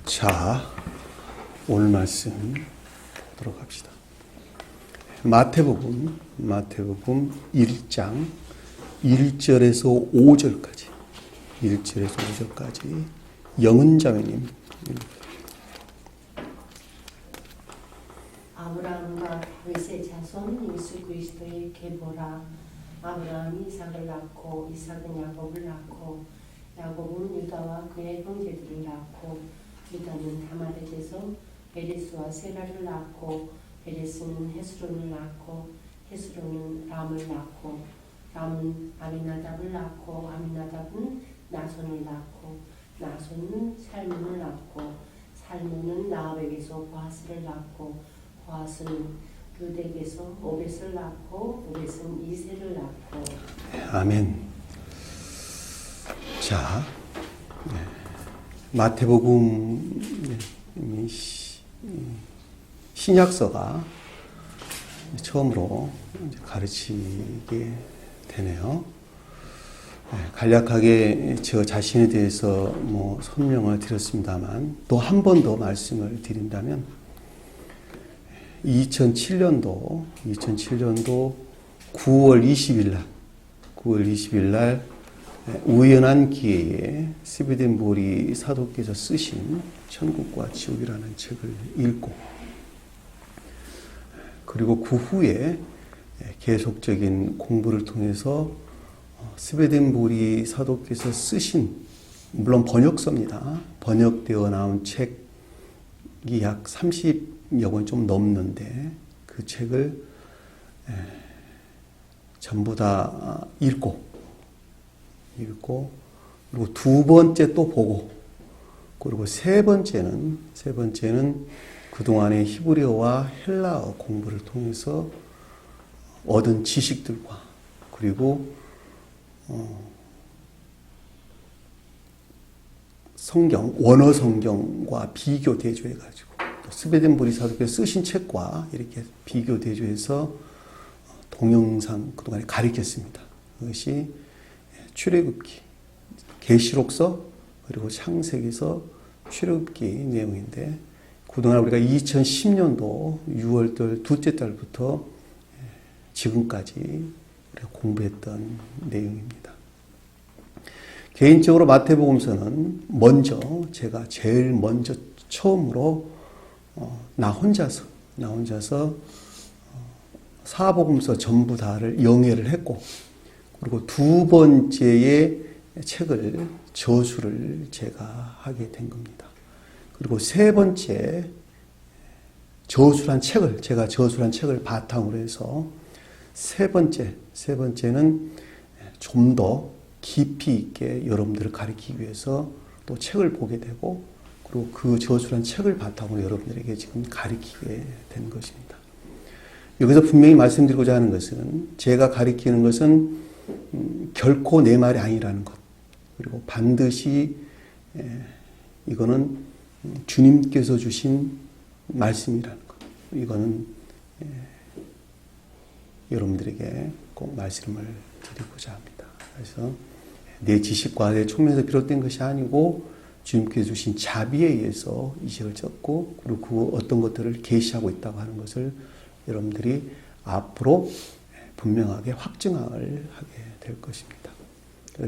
자, 오늘 말씀 보도록 합시다. 마태복음 1장 1절에서 5절까지 영은자매님. 아브라함과 다윗의 자손 예수 그리스도의 계보라. 아브라함이 이삭을 낳고 이삭은 야곱을 낳고 야곱은 유다와 그의 형제들을 낳고 유다는 다말에게서 베레스와 세라를 낳고 베레스는 헤스론을 낳고 헤스론은 람을 낳고 람은 아미나답을 낳고 아미나답은 나손을 낳고 나손은 살몬을 낳고 살몬은 나합에게서 보아스를 낳고 보아스는 르덱에서 오벳을 낳고 오벳은 이새를 낳고. 아멘. 자, 마태복음 신약서가 처음으로 가르치게 되네요. 간략하게 저 자신에 대해서 설명을 드렸습니다만 또 한 번 더 말씀을 드린다면 2007년도 9월 20일 날 우연한 기회에 스웨덴 보리 사도께서 쓰신 천국과 지옥이라는 책을 읽고 그리고 그 후에 계속적인 공부를 통해서 스웨덴 보리 사도께서 쓰신, 물론 번역서입니다. 번역되어 나온 책이 약 30여 권 좀 넘는데 그 책을 전부 다 읽고 그리고 두 번째 또 보고 그리고 세 번째는 그동안의 히브리어와 헬라어 공부를 통해서 얻은 지식들과 그리고 성경, 원어 성경과 비교 대조해가지고 스웨덴 보리 사도께서 쓰신 책과 이렇게 비교 대조해서 동영상 그동안에 가르쳤습니다. 그것이 출애굽기, 계시록서 그리고 창세기서, 출애굽기 내용인데 그동안 우리가 2010년도 6월달 둘째 달부터 지금까지 우리가 공부했던 내용입니다. 개인적으로 마태복음서는 제가 제일 먼저 처음으로 나 혼자서 사복음서 전부 다를 영해를 했고 그리고 두 번째의 책을 저수를 제가 하게 된 겁니다. 그리고 세 번째 저수란 책을 바탕으로 해서 세 번째는 좀 더 깊이 있게 여러분들을 가르치기 위해서 또 책을 보게 되고 그리고 그 저수란 책을 바탕으로 여러분들에게 지금 가르치게 된 것입니다. 여기서 분명히 말씀드리고자 하는 것은 제가 가르치는 것은 결코 내 말이 아니라는 것 그리고 반드시 이거는 주님께서 주신 말씀이라는 것 이거는 여러분들에게 꼭 말씀을 드리고자 합니다. 그래서 내 지식과 내 총명에서 비롯된 것이 아니고 주님께서 주신 자비에 의해서 이 책을 썼고 그리고 그 어떤 것들을 계시하고 있다고 하는 것을 여러분들이 앞으로 분명하게 확증을 하게 될 것입니다.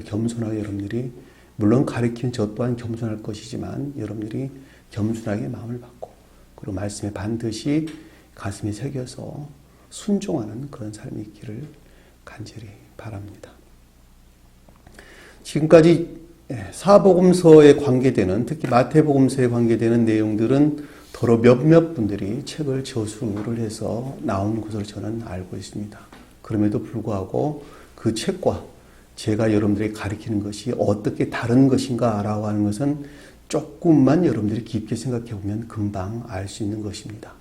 겸손하게 여러분들이 물론 가르치는 저 또한 겸손할 것이지만 여러분들이 겸손하게 마음을 받고 그리고 말씀에 반드시 가슴에 새겨서 순종하는 그런 삶이 있기를 간절히 바랍니다. 지금까지 사복음서에 관계되는 특히 마태복음서에 관계되는 내용들은 더러 몇몇 분들이 책을 저수를 해서 나온 것으로 저는 알고 있습니다. 그럼에도 불구하고 그 책과 제가 여러분들에게 가르치는 것이 어떻게 다른 것인가 라고 하는 것은 조금만 여러분들이 깊게 생각해 보면 금방 알 수 있는 것입니다.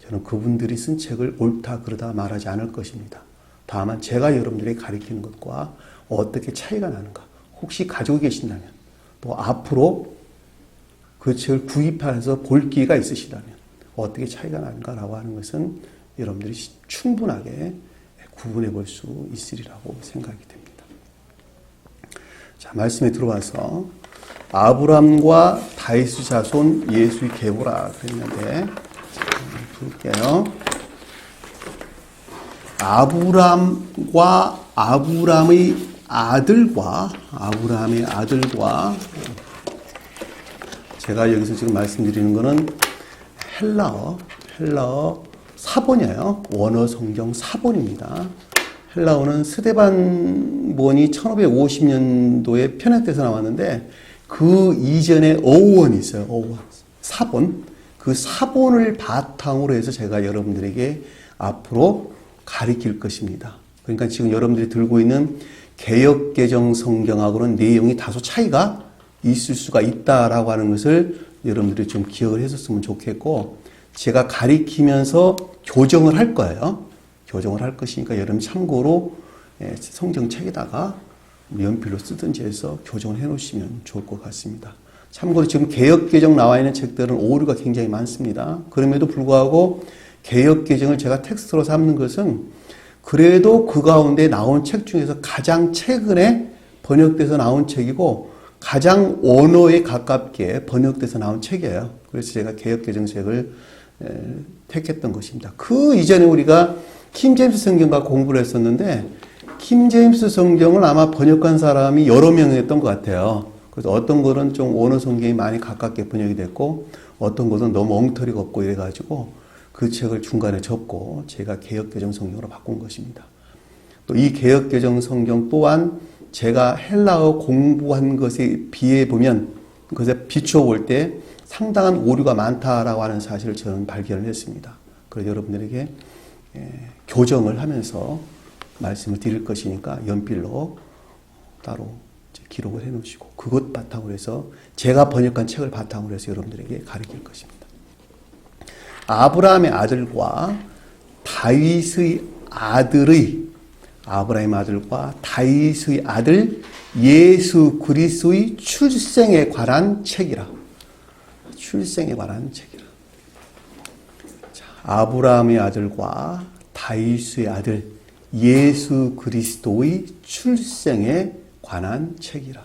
저는 그분들이 쓴 책을 옳다 그러다 말하지 않을 것입니다. 다만 제가 여러분들에게 가르치는 것과 어떻게 차이가 나는가 혹시 가지고 계신다면 또 앞으로 그 책을 구입해서 볼 기회가 있으시다면 어떻게 차이가 나는가라고 하는 것은 여러분들이 충분하게 구분해 볼 수 있으리라고 생각이 됩니다. 자, 말씀에 들어와서 아브람과 다윗의 자손 예수의 계보라 그랬는데 볼게요. 아브람과 아브람의 아들과 제가 여기서 지금 말씀드리는 거는 헬라어 사본이에요. 원어 성경 사본입니다. 헬라어는 스데반본이 1550년도에 편역돼서 나왔는데 그 이전에 어원이 있어요. 어원. 사본. 그 사본을 바탕으로 해서 제가 여러분들에게 앞으로 가르칠 것입니다. 그러니까 지금 여러분들이 들고 있는 개역개정 성경하고는 내용이 다소 차이가 있을 수가 있다라고 하는 것을 여러분들이 좀 기억을 했었으면 좋겠고, 제가 가리키면서 교정을 할 거예요. 교정을 할 것이니까 여러분 참고로 성경책에다가 연필로 쓰든지 해서 교정을 해 놓으시면 좋을 것 같습니다. 참고로 지금 개역개정 나와 있는 책들은 오류가 굉장히 많습니다. 그럼에도 불구하고 개역개정을 제가 텍스트로 삼는 것은 그래도 그 가운데 나온 책 중에서 가장 최근에 번역돼서 나온 책이고 가장 원어에 가깝게 번역돼서 나온 책이에요. 그래서 제가 개역개정책을 택했던 것입니다. 그 이전에 우리가 킹제임스 성경과 공부를 했었는데 킹제임스 성경을 아마 번역한 사람이 여러 명이었던 것 같아요. 그래서 어떤 거는 좀 원어 성경이 많이 가깝게 번역이 됐고 어떤 것은 너무 엉터리가 없고 이래가지고 그 책을 중간에 접고 제가 개역개정 성경으로 바꾼 것입니다. 또 이 개역개정 성경 또한 제가 헬라어 공부한 것에 비해 보면 그것에 비추어 볼 때 상당한 오류가 많다라고 하는 사실을 저는 발견을 했습니다. 그래서 여러분들에게 교정을 하면서 말씀을 드릴 것이니까 연필로 따로 기록을 해 놓으시고 그것 바탕으로 해서 제가 번역한 책을 바탕으로 해서 여러분들에게 가르칠 것입니다. 아브라함의 아들과 다윗의 아들의 아브라함의 아들과 다윗의 아들 예수 그리스도의 출생에 관한 책이라. 출생에 관한 책이라. 자, 아브라함의 아들과 다윗의 아들 예수 그리스도의 출생에 관한 책이라.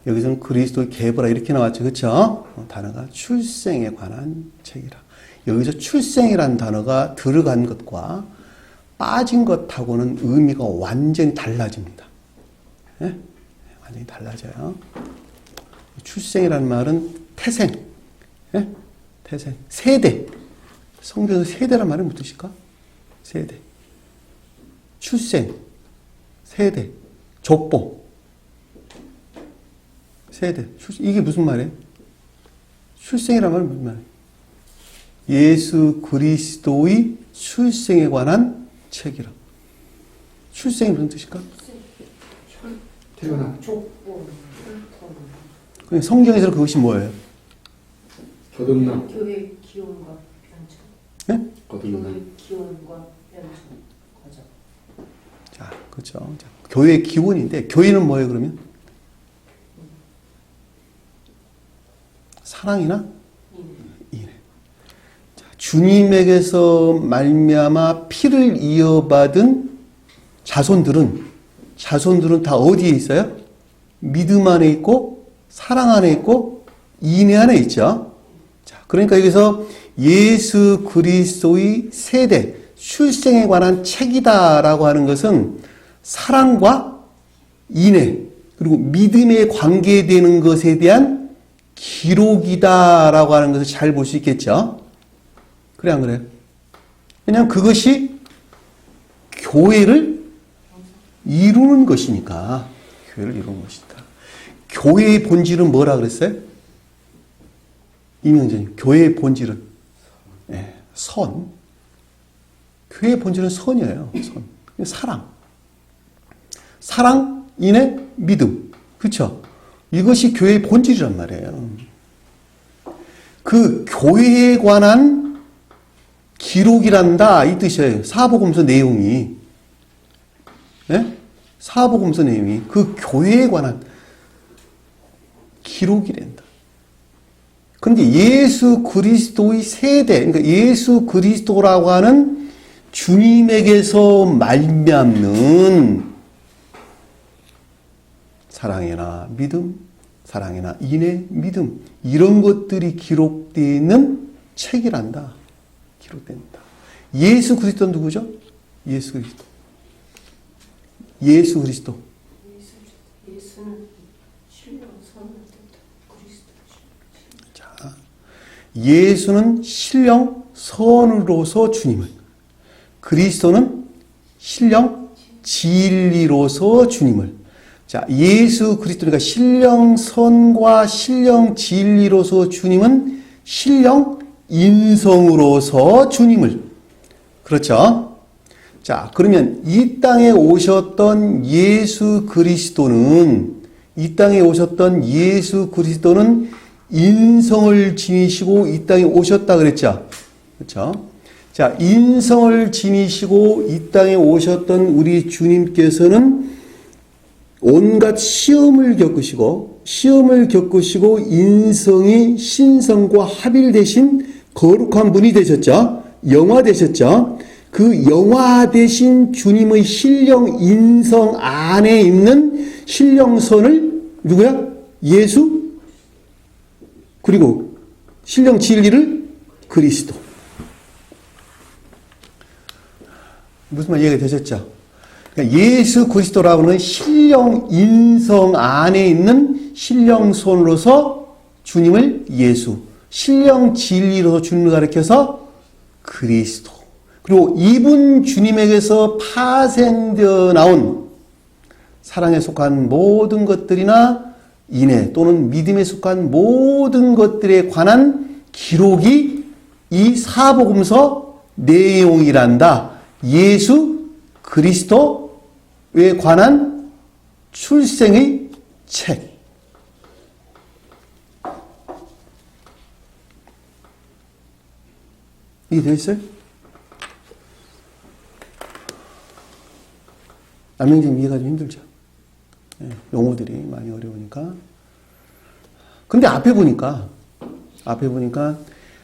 여기서는 그리스도의 계보라 이렇게 나왔죠. 그렇죠? 단어가 출생에 관한 책이라. 여기서 출생이라는 단어가 들어간 것과 빠진 것하고는 의미가 완전히 달라집니다. 네? 완전히 달라져요. 출생이라는 말은 태생, 네? 태생, 세대. 성경에서 세대란 말은 무슨 뜻일까? 세대. 출생, 세대, 족보. 세대. 이게 무슨 말이에요? 출생이란 말은 무슨 말이에요? 예수 그리스도의 출생에 관한 책이라. 출생이 무슨 뜻일까? 태어나. 족보. 성경에서 그것이 뭐예요? 거듭나. 교회 기원과 변천. 네? 거듭나. 교회 기원과 변천 과정. 자, 그렇죠. 자, 교회의 기원인데 교회는 뭐예요, 그러면? 사랑이나 인애. 자, 주님에게서 말미암아 피를 이어받은 자손들은 다 어디에 있어요? 믿음 안에 있고 사랑 안에 있고 인애 안에 있죠. 자, 그러니까 여기서 예수 그리스도의 세대 출생에 관한 책이다라고 하는 것은 사랑과 인애 그리고 믿음에 관계되는 것에 대한 기록이다라고 하는 것을 잘 볼 수 있겠죠. 그래 안 그래요? 왜냐하면 그것이 교회를 이루는 것이니까. 교회를 이루는 것이니까. 교회의 본질은 뭐라 그랬어요? 이명재님, 교회의 본질은 선. 교회의 본질은 선이에요. 선. 사랑. 사랑, 인애, 믿음. 그렇죠? 이것이 교회의 본질이란 말이에요. 그 교회에 관한 기록이란다 이 뜻이에요. 사복음서 내용이. 네? 사복음서 내용이 그 교회에 관한 기록이 된다. 그런데 예수 그리스도의 세대, 그러니까 예수 그리스도라고 하는 주님에게서 말미암는 사랑이나 믿음, 사랑이나 인애, 믿음 이런 것들이 기록되어 있는 책이란다. 기록됩니다. 예수 그리스도는 누구죠? 예수 그리스도. 예수 그리스도. 예수는 신령 선을 뜻한 그리스도. 자, 예수는 신령 선으로서 주님을, 그리스도는 신령 진리로서 주님을. 자, 예수 그리스도니까 신령 선과 신령 진리로서 주님은 신령 인성으로서 주님을. 그렇죠? 자, 그러면 이 땅에 오셨던 예수 그리스도는, 이 땅에 오셨던 예수 그리스도는 인성을 지니시고 이 땅에 오셨다 그랬죠? 그렇죠? 자, 인성을 지니시고 이 땅에 오셨던 우리 주님께서는 온갖 시험을 겪으시고 인성이 신성과 합일되신 거룩한 분이 되셨죠? 영화 되셨죠? 그 영화 되신 주님의 신령 인성 안에 있는 신령선을 누구야? 예수? 그리고 신령 진리를 그리스도. 무슨 말 이해가 되셨죠? 그러니까 예수 그리스도라고 하는 신령 인성 안에 있는 신령손으로서 주님을 예수, 신령 진리로서 주님을 가리켜서 그리스도. 그리고 이분 주님에게서 파생되어 나온 사랑에 속한 모든 것들이나 인애 또는 믿음에 속한 모든 것들에 관한 기록이 이 사복음서 내용이란다. 예수 그리스도에 관한 출생의 책. 이해되셨어요? 남명님 이해가 좀 힘들죠? 네, 용어들이 많이 어려우니까. 근데 앞에 보니까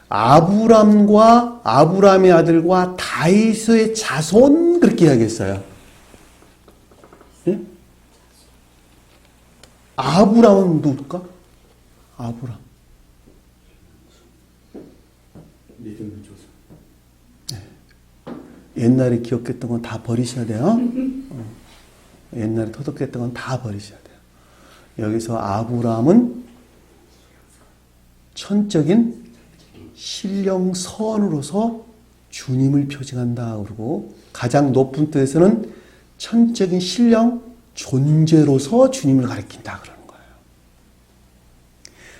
아브람과 아브람의 아들과 다윗의 자손 그렇게 이야기했어요. 네? 아브람은 누굴까? 아브람. 믿음의 조상. 옛날에 기억했던 건 다 버리셔야 돼요. 옛날에 토독했던 건 다 버리셔야 돼요. 여기서 아브람은 천적인 신령선으로서 주님을 표징한다. 그러고 가장 높은 뜻에서는 천적인 신령 존재로서 주님을 가리킨다. 그러는 거예요.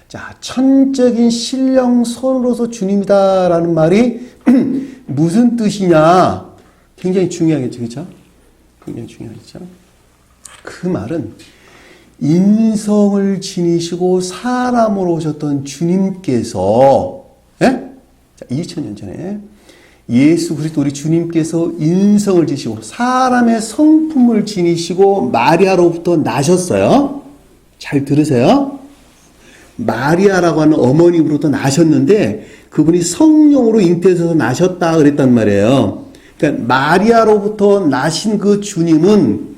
자, 천적인 신령선으로서 주님이다라는 말이 무슨 뜻이냐? 굉장히 중요하겠죠. 그렇죠? 굉장히 중요하겠죠. 그 말은 인성을 지니시고 사람으로 오셨던 주님께서 2000년 전에 예수 그리스도 우리 주님께서 인성을 지니시고 사람의 성품을 지니시고 마리아로부터 나셨어요. 잘 들으세요. 마리아라고 하는 어머님으로부터 나셨는데 그분이 성령으로 잉태해서 나셨다 그랬단 말이에요. 그러니까 마리아로부터 나신 그 주님은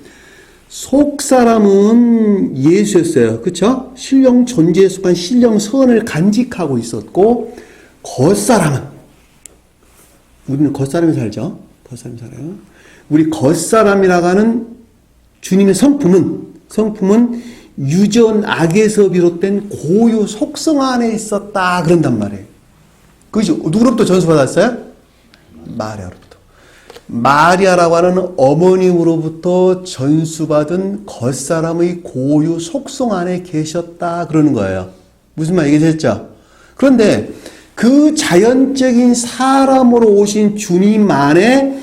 속 사람은 예수였어요. 그렇죠? 신령 존재에 속한 신령 선을 간직하고 있었고 겉 사람은 우리는 겉 사람이 살죠. 겉 사람이 살아요. 우리 겉 사람이라고 하는 주님의 성품은 유전 악에서 비롯된 고유 속성 안에 있었다 그런단 말이에요. 그죠? 누구로부터 전수받았어요? 마리아로부터. 마리아라고 하는 어머님으로부터 전수받은 겉사람의 고유 속성 안에 계셨다 그러는 거예요. 무슨 말 얘기했죠? 그런데 그 자연적인 사람으로 오신 주님 안에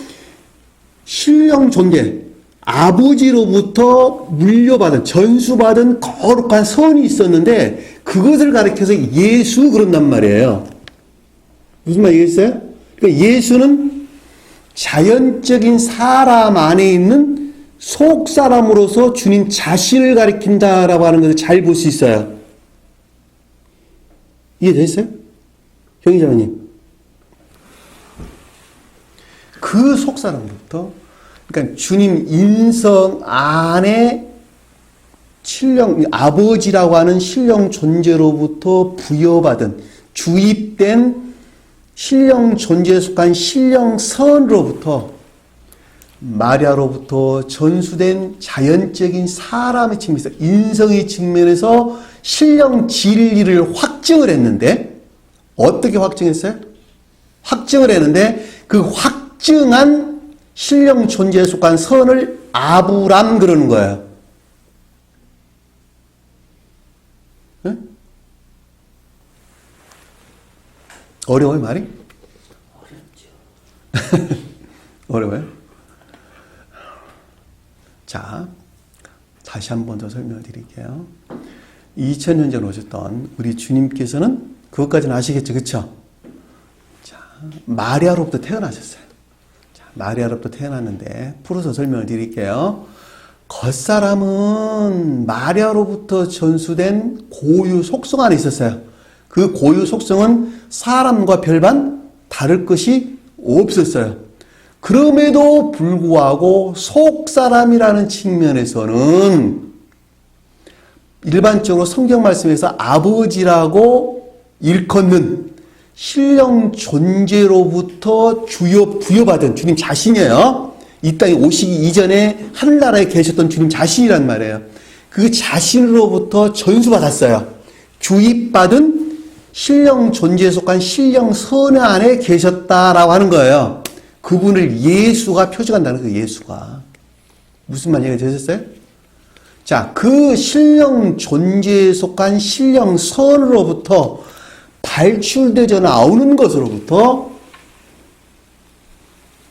신령 존재, 아버지로부터 물려받은, 전수받은 거룩한 선이 있었는데 그것을 가리켜서 예수 그런단 말이에요. 무슨 말 얘기했어요? 그러니까 예수는 자연적인 사람 안에 있는 속 사람으로서 주님 자신을 가리킨다라고 하는 것을 잘 볼 수 있어요. 이해됐어요? 형제자매님. 그 속 사람으로부터, 그러니까 주님 인성 안에 아버지라고 하는 신령 존재로부터 부여받은, 주입된 신령 존재에 속한 신령 선으로부터 마리아로부터 전수된 자연적인 사람의 측면에서, 인성의 측면에서 신령 진리를 확증을 했는데, 어떻게 확증했어요? 확증을 했는데 그 확증한 신령 존재에 속한 선을 아브람 그러는 거예요. 네? 어려워요, 말이? 어렵죠. 어려워요? 자, 다시 한 번 더 설명을 드릴게요. 2000년 전 오셨던 우리 주님께서는 그것까지는 아시겠죠? 그쵸? 자, 마리아로부터 태어나셨어요. 자, 마리아로부터 태어났는데 풀어서 설명을 드릴게요. 겉사람은 마리아로부터 전수된 고유 속성 안에 있었어요. 그 고유 속성은 사람과 별반 다를 것이 없었어요. 그럼에도 불구하고 속사람이라는 측면에서는 일반적으로 성경 말씀에서 아버지라고 일컫는 신령 존재로부터 부여받은 주님 자신이에요. 이 땅에 오시기 이전에 하늘나라에 계셨던 주님 자신이란 말이에요. 그 자신으로부터 전수받았어요. 주입받은 신령 존재에 속한 신령 선의 안에 계셨다라고 하는 거예요. 그분을 예수가 표적한다는 거예요. 예수가. 무슨 말 이해가 되셨어요? 자, 그 신령 존재에 속한 신령 선으로부터 발출되져 나오는 것으로부터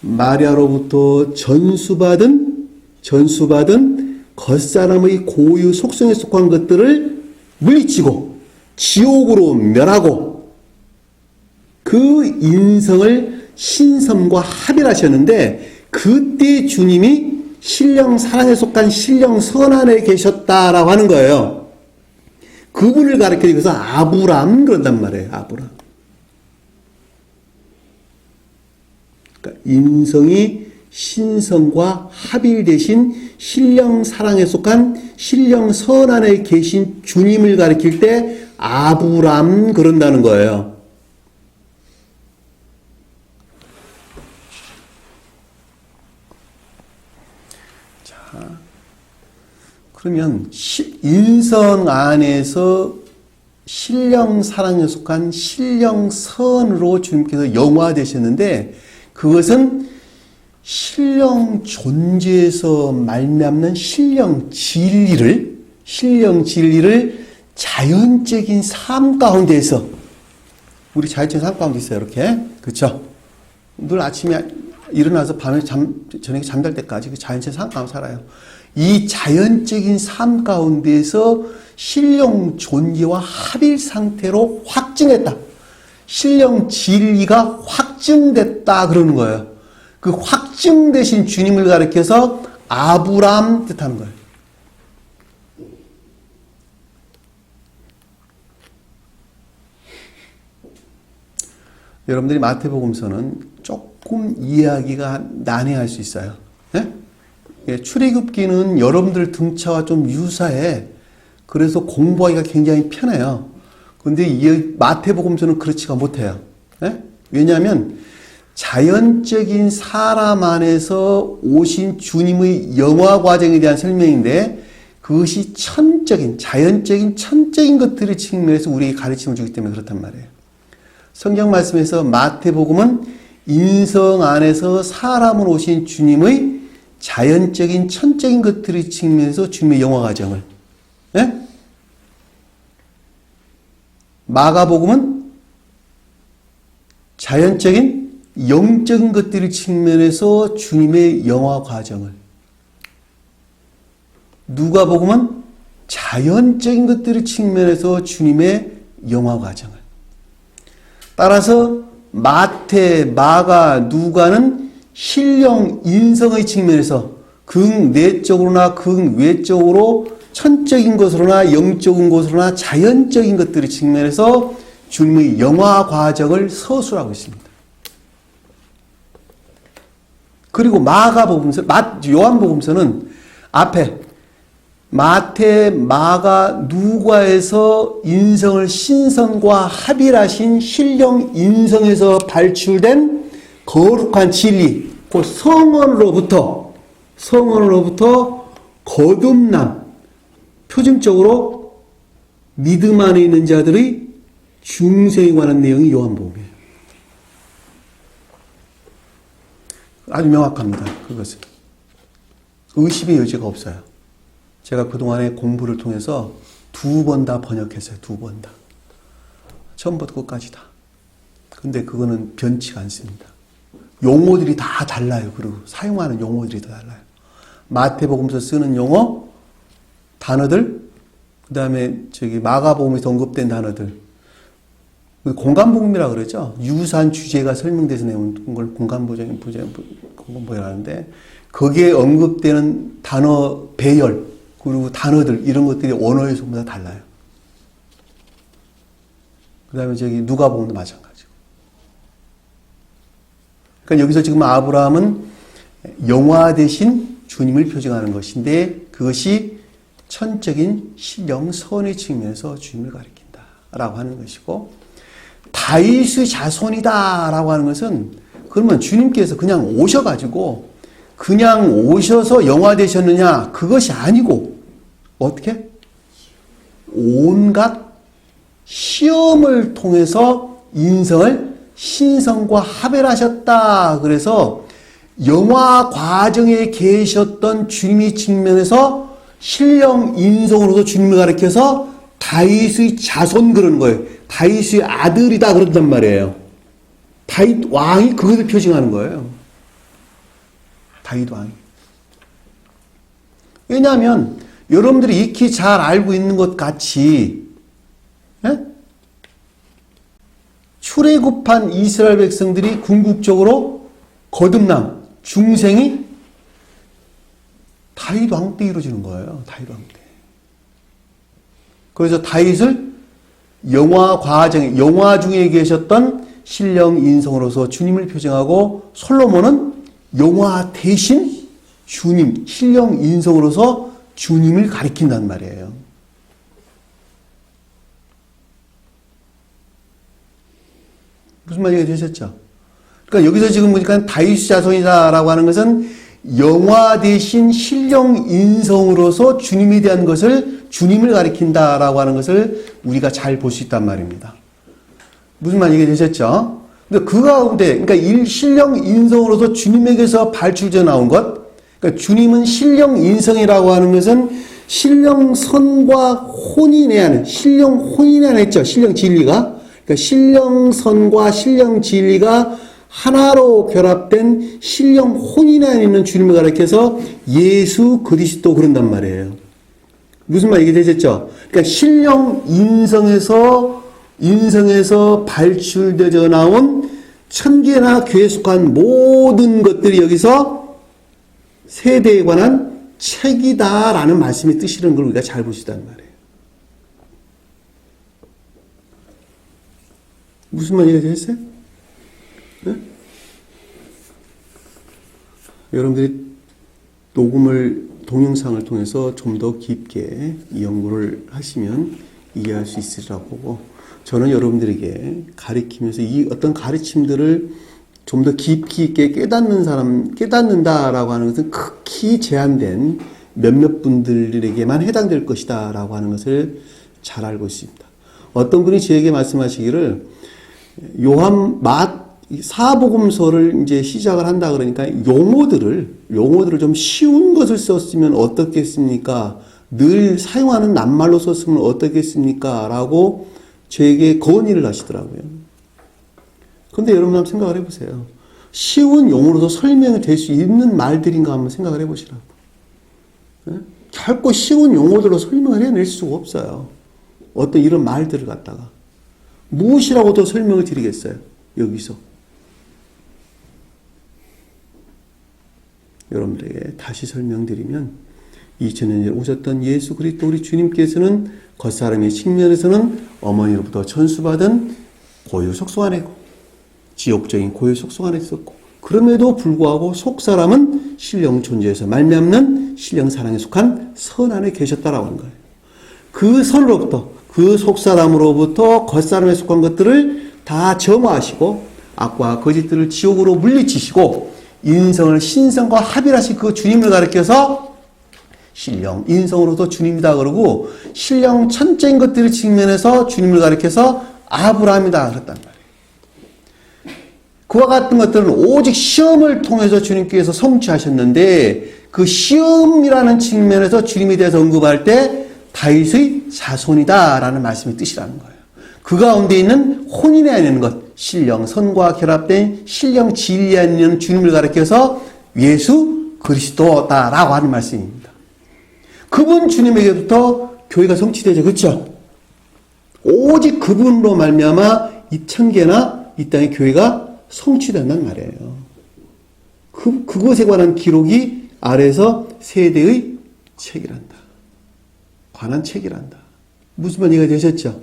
마리아로부터 전수받은 겉사람의 고유 속성에 속한 것들을 물리치고 지옥으로 멸하고 그 인성을 신성과 합일하셨는데, 그때 주님이 신령 사랑에 속한 신령 선안에 계셨다라고 하는 거예요. 그분을 가리키기 위해서 아브람 그런단 말이에요. 아브람. 그러니까 인성이 신성과 합일되신 신령 사랑에 속한 신령 선안에 계신 주님을 가리킬 때 아브람 그런다는 거예요. 그러면 인성 안에서 신령 사랑에 속한 신령 선으로 주님께서 영화되셨는데, 그것은 신령 존재에서 말미암는 신령 진리를 자연적인 삶 가운데에서, 우리 자연적인 삶 가운데 있어요. 이렇게. 그렇죠? 늘 아침에 일어나서 밤에 저녁에 잠잘 때까지 그 자연적인 삶 가운데 살아요. 이 자연적인 삶 가운데에서 신령 존재와 합일 상태로 확증했다. 신령 진리가 확증됐다 그러는 거예요. 그 확증되신 주님을 가리켜서 아브람 뜻하는 거예요. 여러분들이 마태복음서는 조금 이해하기가 난해할 수 있어요. 네? 출애굽기는 여러분들 등차와 좀 유사해. 그래서 공부하기가 굉장히 편해요. 그런데 마태복음서는 그렇지가 못해요. 네? 왜냐하면 자연적인 사람 안에서 오신 주님의 영화 과정에 대한 설명인데, 그것이 자연적인 천적인 것들의 측면에서 우리에게 가르침을 주기 때문에 그렇단 말이에요. 성경 말씀에서 마태복음은 인성 안에서 사람으로 오신 주님의 자연적인 천적인 것들의 측면에서 주님의 영화 과정을, 예? 마가복음은 자연적인 영적인 것들의 측면에서 주님의 영화 과정을, 누가복음은 자연적인 것들의 측면에서 주님의 영화 과정을, 따라서 마태, 마가, 누가는 신령 인성의 측면에서 극내적으로나 극외적으로 천적인 것으로나 영적인 것으로나 자연적인 것들의 측면에서 주님의 영화 과정을 서술하고 있습니다. 그리고 요한복음서는 앞에 마태, 마가, 누가에서 인성을 신성과 합일하신 신령 인성에서 발출된 거룩한 진리, 그 성언으로부터 거듭남, 표징적으로 믿음 안에 있는 자들의 중생에 관한 내용이 요한복음이에요. 아주 명확합니다. 그것은. 의심의 여지가 없어요. 제가 그동안의 공부를 통해서 2번 다 번역했어요. 2번 다. 처음부터 끝까지 다. 근데 그거는 변치가 않습니다. 용어들이 다 달라요. 그리고 사용하는 용어들이 다 달라요. 마태복음에서 쓰는 용어, 단어들, 그 다음에 마가복음에서 언급된 단어들, 공간복음이라고 그러죠. 유사한 주제가 설명돼서 내온 걸 공간보정이라는데, 거기에 언급되는 단어 배열, 그리고 단어들, 이런 것들이 원어에서 전부 다 달라요. 그 다음에 누가복음도 마찬가지고. 그러니까 여기서 지금 아브라함은 영화 대신 주님을 표징하는 것인데, 그것이 천적인 신령 선의 측면에서 주님을 가리킨다라고 하는 것이고, 다윗의 자손이다라고 하는 것은, 그러면 주님께서 그냥 오셔서 영화 되셨느냐? 그것이 아니고, 어떻게? 온갖 시험을 통해서 인성을 신성과 합일하셨다. 그래서 영화 과정에 계셨던 주님의 측면에서 신령 인성으로도 주님을 가리켜서 다윗의 자손 그러는 거예요. 다윗의 아들이다 그런단 말이에요. 다윗 왕이 그것을 표징하는 거예요. 다윗 왕이. 왜냐하면 여러분들이 익히 잘 알고 있는 것 같이 출애굽한 이스라엘 백성들이 궁극적으로 거듭남, 중생이 다윗 왕 때 이루어지는 거예요. 다윗 왕 때. 그래서 다윗을 영화 중에 계셨던 신령 인성으로서 주님을 표징하고, 솔로몬은 영화 대신 주님, 신령 인성으로서 주님을 가리킨단 말이에요. 무슨 말인지 되셨죠? 그러니까 여기서 지금 보니까 다윗 자손이다라고 하는 것은 영화 대신 신령 인성으로서 주님에 대한 것을, 주님을 가리킨다라고 하는 것을 우리가 잘 볼 수 있단 말입니다. 무슨 말인지 되셨죠? 근데 그 가운데, 그러니까 신령 인성으로서 주님에게서 발출되어 나온 것, 그러니까 주님은 신령 인성이라고 하는 것은 신령 선과 혼인에 하는, 신령 혼인에 하는 했죠. 신령 진리가. 그러니까 신령 선과 신령 진리가 하나로 결합된 신령 혼인 안에 있는 주님을 가리켜서 예수 그리스도 그런단 말이에요. 무슨 말이 되셨죠? 그러니까 신령 인성에서 발출되어 나온 천계나 교회에 속한 모든 것들이 여기서 세대에 관한 책이다라는 말씀이 뜻이라는 걸 우리가 잘 볼 수 있단 말이에요. 무슨 말이 되셨어요? 네? 여러분들이 동영상을 통해서 좀 더 깊게 이 연구를 하시면 이해할 수 있으리라고, 저는 여러분들에게 가르치면서 이 어떤 가르침들을 좀 더 깊이 있게 깨닫는다라고 하는 것은 극히 제한된 몇몇 분들에게만 해당될 것이다 라고 하는 것을 잘 알고 있습니다. 어떤 분이 저에게 말씀하시기를, 사복음서를 이제 시작을 한다 그러니까 용어들을 좀 쉬운 것을 썼으면 어떻겠습니까? 늘 사용하는 낱말로 썼으면 어떻겠습니까? 라고 저에게 건의를 하시더라고요. 그런데 여러분 한번 생각을 해보세요. 쉬운 용어로도 설명이 될 수 있는 말들인가 한번 생각을 해보시라고. 결코 쉬운 용어들로 설명을 해낼 수가 없어요. 어떤 이런 말들을 갖다가. 무엇이라고 더 설명을 드리겠어요? 여기서. 여러분들에게 다시 설명드리면, 2000년 전에 오셨던 예수 그리스도 우리 주님께서는 겉사람의 측면에서는 어머니로부터 천수받은 고유 속성 안에, 지옥적인 고유 속성 안에 있었고, 그럼에도 불구하고 속사람은 신령 존재에서 말미암는 신령 사랑에 속한 선 안에 계셨다라고 하는 거예요. 그 선으로부터, 그 속사람으로부터 겉사람에 속한 것들을 다 점화하시고 악과 거짓들을 지옥으로 물리치시고 인성을 신성과 합일하신 그 주님을 가리켜서 신령, 인성으로도 주님이다 그러고 신령 천적인 것들을 직면해서 주님을 가리켜서 아브라함이다 그랬단 말이에요. 그와 같은 것들은 오직 시험을 통해서 주님께서 성취하셨는데 그 시험이라는 측면에서 주님에 대해서 언급할 때 다윗의 자손이다라는 말씀의 뜻이라는 거예요. 그 가운데 있는 혼인에 있는 것, 신령, 선과 결합된 신령 진리에 있는 주님을 가리켜서 예수 그리스도다라고 하는 말씀입니다. 그분 주님에게부터 교회가 성취되죠. 그렇죠? 오직 그분으로 말미암아 이 천계나 이 땅의 교회가 성취된단 말이에요. 그것에 관한 기록이 아래에서 세대의 책이란다. 관한 책이란다. 무슨 말 이해가 되셨죠?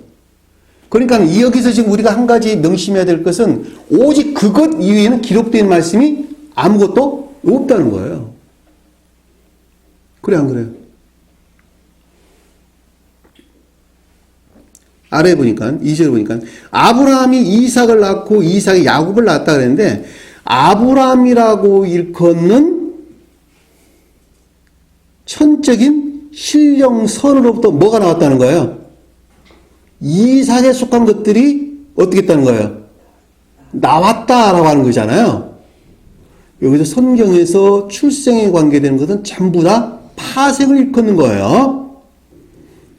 그러니까 여기서 지금 우리가 한 가지 명심해야 될 것은 오직 그것 이외에는 기록된 말씀이 아무것도 없다는 거예요. 그래 안 그래요? 아래 보니까 2절에 보니까 아브라함이 이삭을 낳고 이삭이 야곱을 낳았다 그랬는데 아브라함이라고 일컫는 천적인 신령선으로부터 뭐가 나왔다는 거예요? 이삭에 속한 것들이 어떻게 했다는 거예요? 나왔다라고 하는 거잖아요. 여기서 성경에서 출생에 관계되는 것은 전부 다 파생을 일컫는 거예요.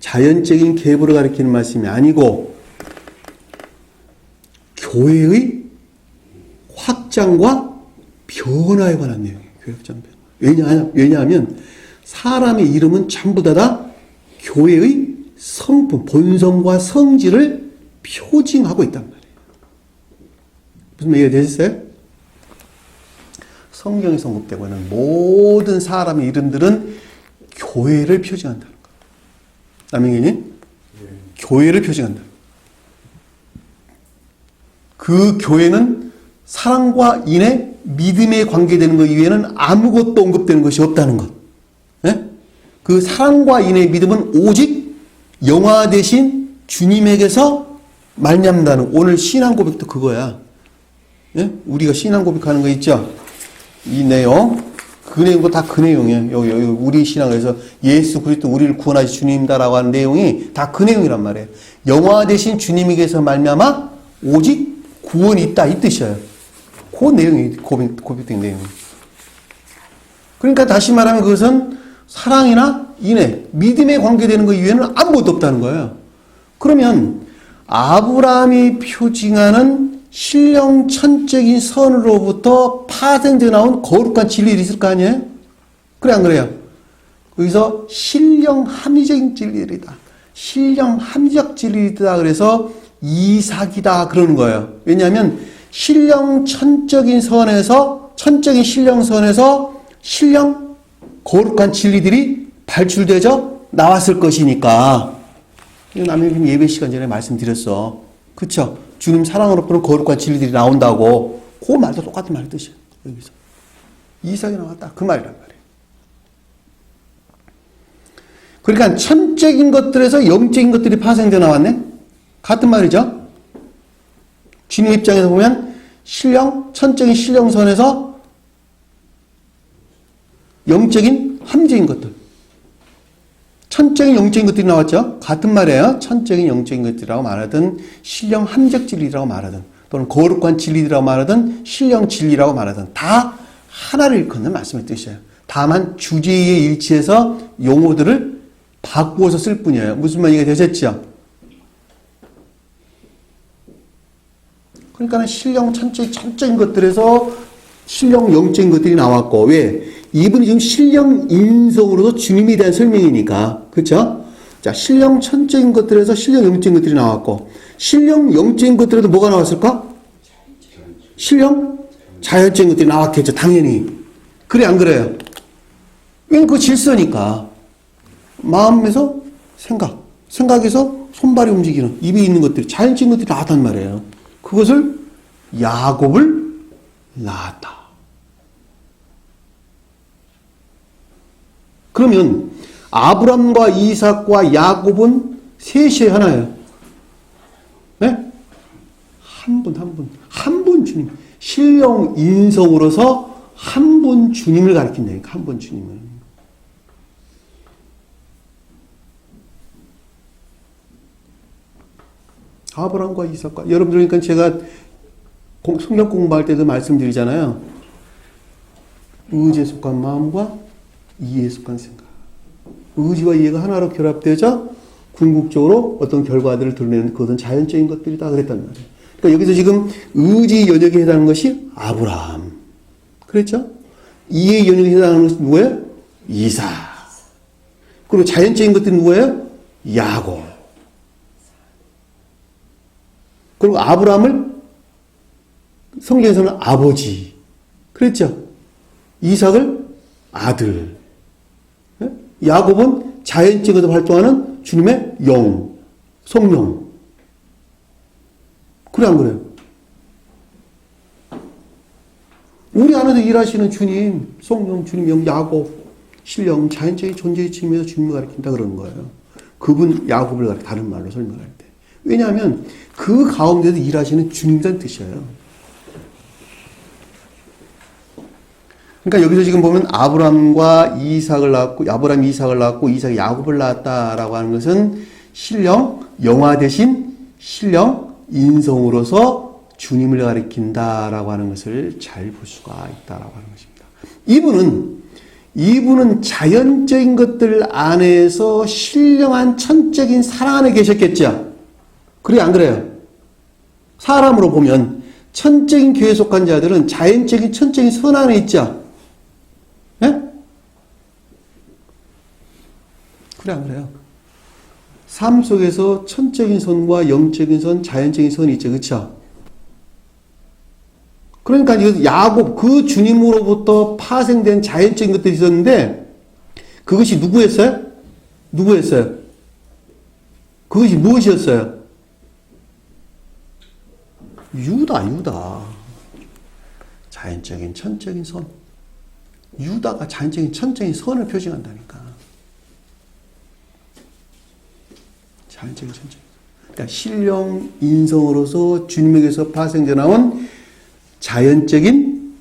자연적인 계보를 가리키는 말씀이 아니고 교회의 확장과 변화에 관한 내용이에요. 교회 확장 변화. 왜냐하면 사람의 이름은 전부 다 교회의 성품, 본성과 성질을 표징하고 있단 말이에요. 무슨 얘기가 되셨어요? 성경에 언급되고 있는 모든 사람의 이름들은 교회를 표징한다는 거예요. 남영이님? 교회를 표징한다. 그 교회는 사랑과 인애, 믿음에 관계되는 것 이외에는 아무것도 언급되는 것이 없다는 것. 네? 그 사랑과 인애, 믿음은 오직 영화 대신 주님에게서 말미암는다는 오늘 신앙 고백도 그거야. 네? 우리가 신앙 고백하는 거 있죠? 이 내용, 그 내용도 다 그 내용이에요. 여기 우리 신앙에서 예수 그리스도 우리를 구원하신 주님이다라고 하는 내용이 다 그 내용이란 말이에요. 영화 대신 주님에게서 말미암아 오직 구원이 있다 이 뜻이에요. 그 내용이 고백된 내용이에요. 그러니까 다시 말하면 그것은 사랑이나 인애, 믿음에 관계되는 것 이외에는 아무것도 없다는 거예요. 그러면 아브라함이 표징하는 신령 천적인 선으로부터 파생되어 나온 거룩한 진리들이 있을 거 아니에요? 그래 안 그래요? 거기서 신령 합리적인 진리들이다. 신령 합리적 진리들이다. 그래서 이삭이다 그러는 거예요. 왜냐하면 신령 천적인 선에서 천적인 신령 선에서 신령 거룩한 진리들이 발출되죠? 나왔을 것이니까. 남편님 예배 시간 전에 말씀드렸어. 그쵸? 주님 사랑으로부터는 거룩한 진리들이 나온다고. 그 말도 똑같은 말의 뜻이에요. 여기서. 이삭이 나왔다. 그 말이란 말이에요. 그러니까 천적인 것들에서 영적인 것들이 파생되어 나왔네? 같은 말이죠? 주님 입장에서 보면 천적인 신령선에서 영적인 함적인 것들. 천적인 영적인 것들이 나왔죠. 같은 말이에요. 천적인 영적인 것들이라고 말하든 신령 함적 진리라고 말하든 또는 거룩한 진리라고 말하든 신령 진리라고 말하든 다 하나를 일컫는 말씀의 뜻이에요. 다만 주제에 일치해서 용어들을 바꾸어서 쓸 뿐이에요. 무슨 말인지 되셨죠? 그러니까 신령 천적인 것들에서 신령 영적인 것들이 나왔고 왜? 이분이 지금 신령 인성으로도 주님에 대한 설명이니까. 그렇죠? 자, 신령 천적인 것들에서 신령 영적인 것들이 나왔고 신령 영적인 것들에도 뭐가 나왔을까? 신령 자연적인 것들이 나왔겠죠. 당연히. 그래 안 그래요? 왜냐면 그 질서니까. 마음에서 생각에서 손발이 움직이는 입에 있는 것들이 자연적인 것들이 나왔단 말이에요. 그것을 야곱을 낳았다. 그러면 아브람과 이삭과 야곱은 셋이 하나예요. 네? 한 분 주님. 신령 인성으로서 한 분 주님을 가리킨다니까, 한 분 주님을. 아브람과 이삭과, 여러분들, 그러니까 제가 성경 공부할 때도 말씀드리잖아요. 의지에 속한 마음과 이해에 속한 생각. 의지와 이해가 하나로 결합되자 궁극적으로 어떤 결과들을 드러내는 그것은 자연적인 것들이다 그랬단 말이에요. 그러니까 여기서 지금 의지 연역에 해당하는 것이 아브람. 그랬죠? 이해 연역에 해당하는 것이 누구예요? 이삭. 그리고 자연적인 것들이 누구예요? 야곱. 그리고 아브람을 성경에서는 아버지. 그랬죠? 이삭을 아들. 야곱은 자연적으로 활동하는 주님의 영, 성령. 그래, 안 그래요? 우리 안에도 일하시는 주님, 성령, 주님, 영, 야곱, 신령, 자연적인 존재의 측면에서 주님을 가리킨다 그러는 거예요. 그분 야곱을 가리켜 다른 말로 설명할 때. 왜냐하면 그 가운데도 일하시는 주님이라는 뜻이에요. 그러니까 여기서 지금 보면 아브람과 이삭을 낳았고, 아브람이 이삭을 낳았고, 이삭이 야곱을 낳았다라고 하는 것은 신령, 영화 대신 신령, 인성으로서 주님을 가리킨다라고 하는 것을 잘 볼 수가 있다라고 하는 것입니다. 이분은 자연적인 것들 안에서 신령한 천적인 사랑 안에 계셨겠죠? 그래, 안 그래요? 사람으로 보면 천적인 교회에 속한 자들은 자연적인 천적인 선 안에 있죠? 예? 그래, 안 그래요? 삶 속에서 천적인 선과 영적인 선, 자연적인 선이 있죠. 그쵸? 그러니까 이거 야곱, 그 주님으로부터 파생된 자연적인 것들이 있었는데, 그것이 누구였어요? 누구였어요? 그것이 무엇이었어요? 유다. 자연적인 천적인 선. 유다가 자연적인 천적인 선을 표징한다니까. 자연적인 천적인 선. 그러니까 신령 인성으로서 주님에게서 파생되어 나온 자연적인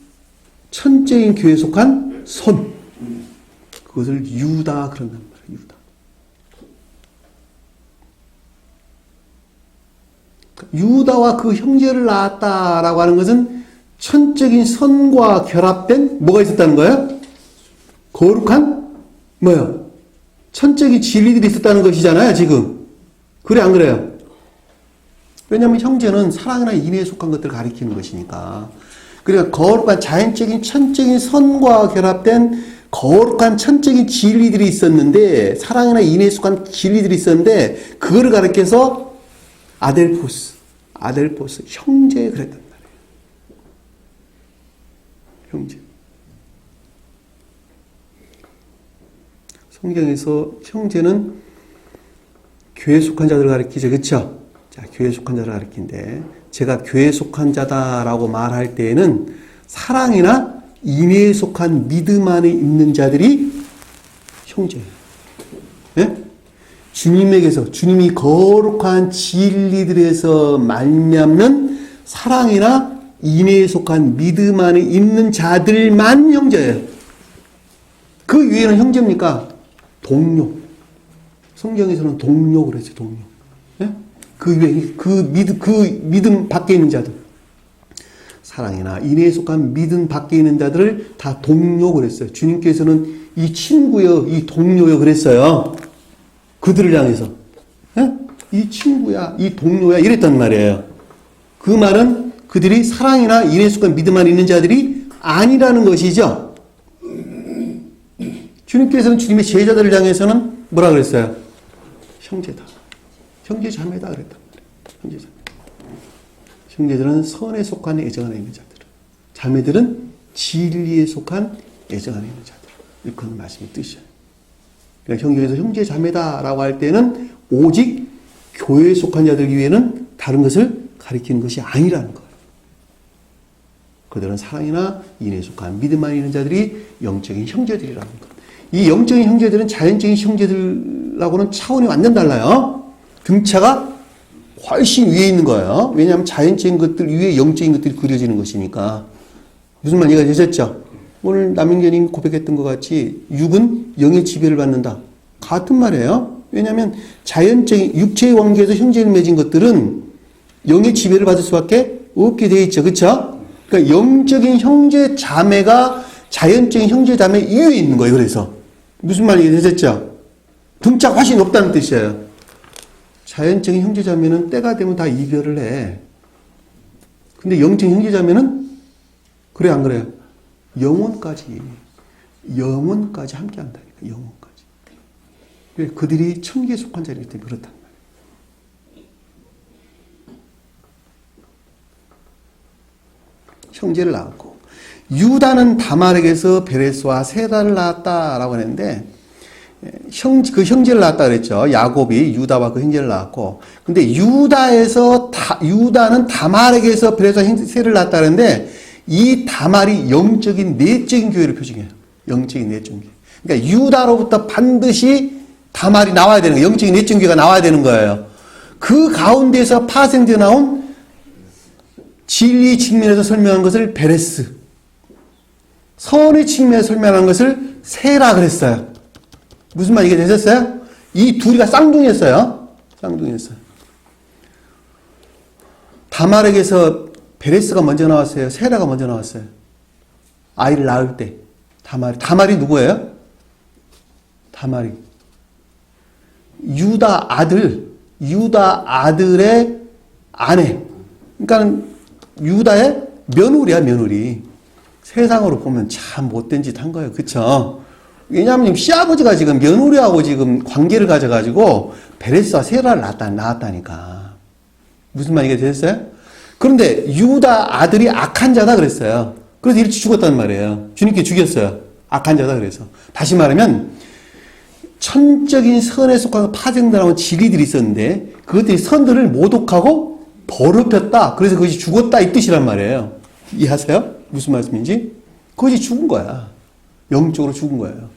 천적인 교회에 속한 선. 그것을 유다 그런단 말이에요. 유다와 그 형제를 낳았다라고 하는 것은 천적인 선과 결합된 뭐가 있었다는 거예요? 거룩한 뭐요? 천적인 진리들이 있었다는 것이잖아요, 지금. 그래, 안 그래요? 왜냐하면 형제는 사랑이나 인애에 속한 것들을 가리키는 것이니까. 그러니까 거룩한 자연적인 천적인 선과 결합된 거룩한 천적인 진리들이 있었는데, 사랑이나 인애에 속한 진리들이 있었는데, 그거를 가리켜서 아델포스, 형제 그랬단 말이에요. 형제. 성경에서 형제는 교회에 속한 자들을 가리키죠. 그렇죠? 자, 교회에 속한 자를 가리키는데, 제가 교회에 속한 자다라고 말할 때에는 사랑이나 인애에 속한 믿음 안에 있는 자들이 형제예요. 네? 주님에게서, 주님이 거룩한 진리들에서 말미암는 사랑이나 인애에 속한 믿음 안에 있는 자들만 형제예요. 그 위에는 형제입니까? 동료. 성경에서는 동료 그랬죠, 동료. 네? 그 위에, 그 믿음 밖에 있는 자들. 사랑이나 인애에 속한 믿음 밖에 있는 자들을 다 동료 그랬어요. 주님께서는 이 친구여, 이 동료여 그랬어요. 그들을 향해서. 예? 이 친구야, 이 동료야, 이랬단 말이에요. 그 말은 그들이 사랑이나 인애에 속한 믿음 안에 있는 자들이 아니라는 것이죠. 주님께서는 주님의 제자들을 향해서는 뭐라 그랬어요? 형제다. 형제 자매다 그랬단 말이에요. 형제 자매. 형제들은 선에 속한 애정 안에 있는 자들. 자매들은 진리에 속한 애정 안에 있는 자들. 이런 말씀의 뜻이에요. 그러니까 성경에서 형제 자매다라고 할 때는 오직 교회에 속한 자들 이외에는 다른 것을 가리키는 것이 아니라는 거예요. 그들은 사랑이나 인애에 속한 믿음 안에 있는 자들이 영적인 형제들이라는 것. 이 영적인 형제들은 자연적인 형제들하고는 차원이 완전 달라요. 등차가 훨씬 위에 있는 거예요. 왜냐하면 자연적인 것들 위에 영적인 것들이 그려지는 것이니까. 무슨 말 이해가 되셨죠? 오늘 남인견이 고백했던 것 같이 육은 영의 지배를 받는다. 같은 말이에요. 왜냐하면 자연적인 육체의 관계에서 형제를 맺은 것들은 영의 지배를 받을 수밖에 없게 되어 있죠. 그렇죠? 그러니까 영적인 형제 자매가 자연적인 형제 자매 이외에 있는 거예요. 그래서 무슨 말이 되셨죠? 등차가 훨씬 높다는 뜻이에요. 자연적인 형제 자매는 때가 되면 다 이별을 해. 근데 영적인 형제 자매는 그래 안 그래요? 영원까지 함께 한다니까. 영원까지. 그래서 그들이 천기에 속한 자리이기 때문에 그렇단 말이에요. 형제를 낳았고 유다는 다말에게서 베레스와 세라를 낳았다라고 했는데 그 형제를 낳았다 그랬죠. 야곱이 유다와 그 형제를 낳았고 근데 유다는 다말에게서 베레스와 세라를 낳았다 그랬는데 이 다말이 영적인 내적인 교회를 표징해요. 영적인 내적인 교회. 그러니까 유다로부터 반드시 다말이 나와야 되는 거예요. 영적인 내적인 교회가 나와야 되는 거예요. 그 가운데서 파생되어 나온 진리 측면에서 설명한 것을 베레스, 선의 측면에서 설명한 것을 세라 그랬어요. 무슨 말 이게 되셨어요? 이 둘이가 쌍둥이였어요. 쌍둥이였어요. 다말에게서 베레스가 먼저 나왔어요? 세라가 먼저 나왔어요? 아이를 낳을 때. 다말이 누구예요? 다말이. 유다 아들의 아내. 그러니까 유다의 며느리야, 며느리. 세상으로 보면 참 못된 짓 한 거예요. 그쵸? 왜냐하면 시아버지가 지금 며느리하고 지금 관계를 가져가지고 베레스와 세라를 낳았다니까. 무슨 말이게 되셨어요? 그런데 유다 아들이 악한 자다 그랬어요. 그래서 일찍 죽었단 말이에요. 주님께 죽였어요. 악한 자다 그래서. 다시 말하면 천적인 선에 속한 파생당한 진리들이 있었는데 그것들이 선들을 모독하고 더럽혔다. 그래서 그것이 죽었다 이 뜻이란 말이에요. 이해하세요? 무슨 말씀인지? 그것이 죽은 거야. 영적으로 죽은 거예요.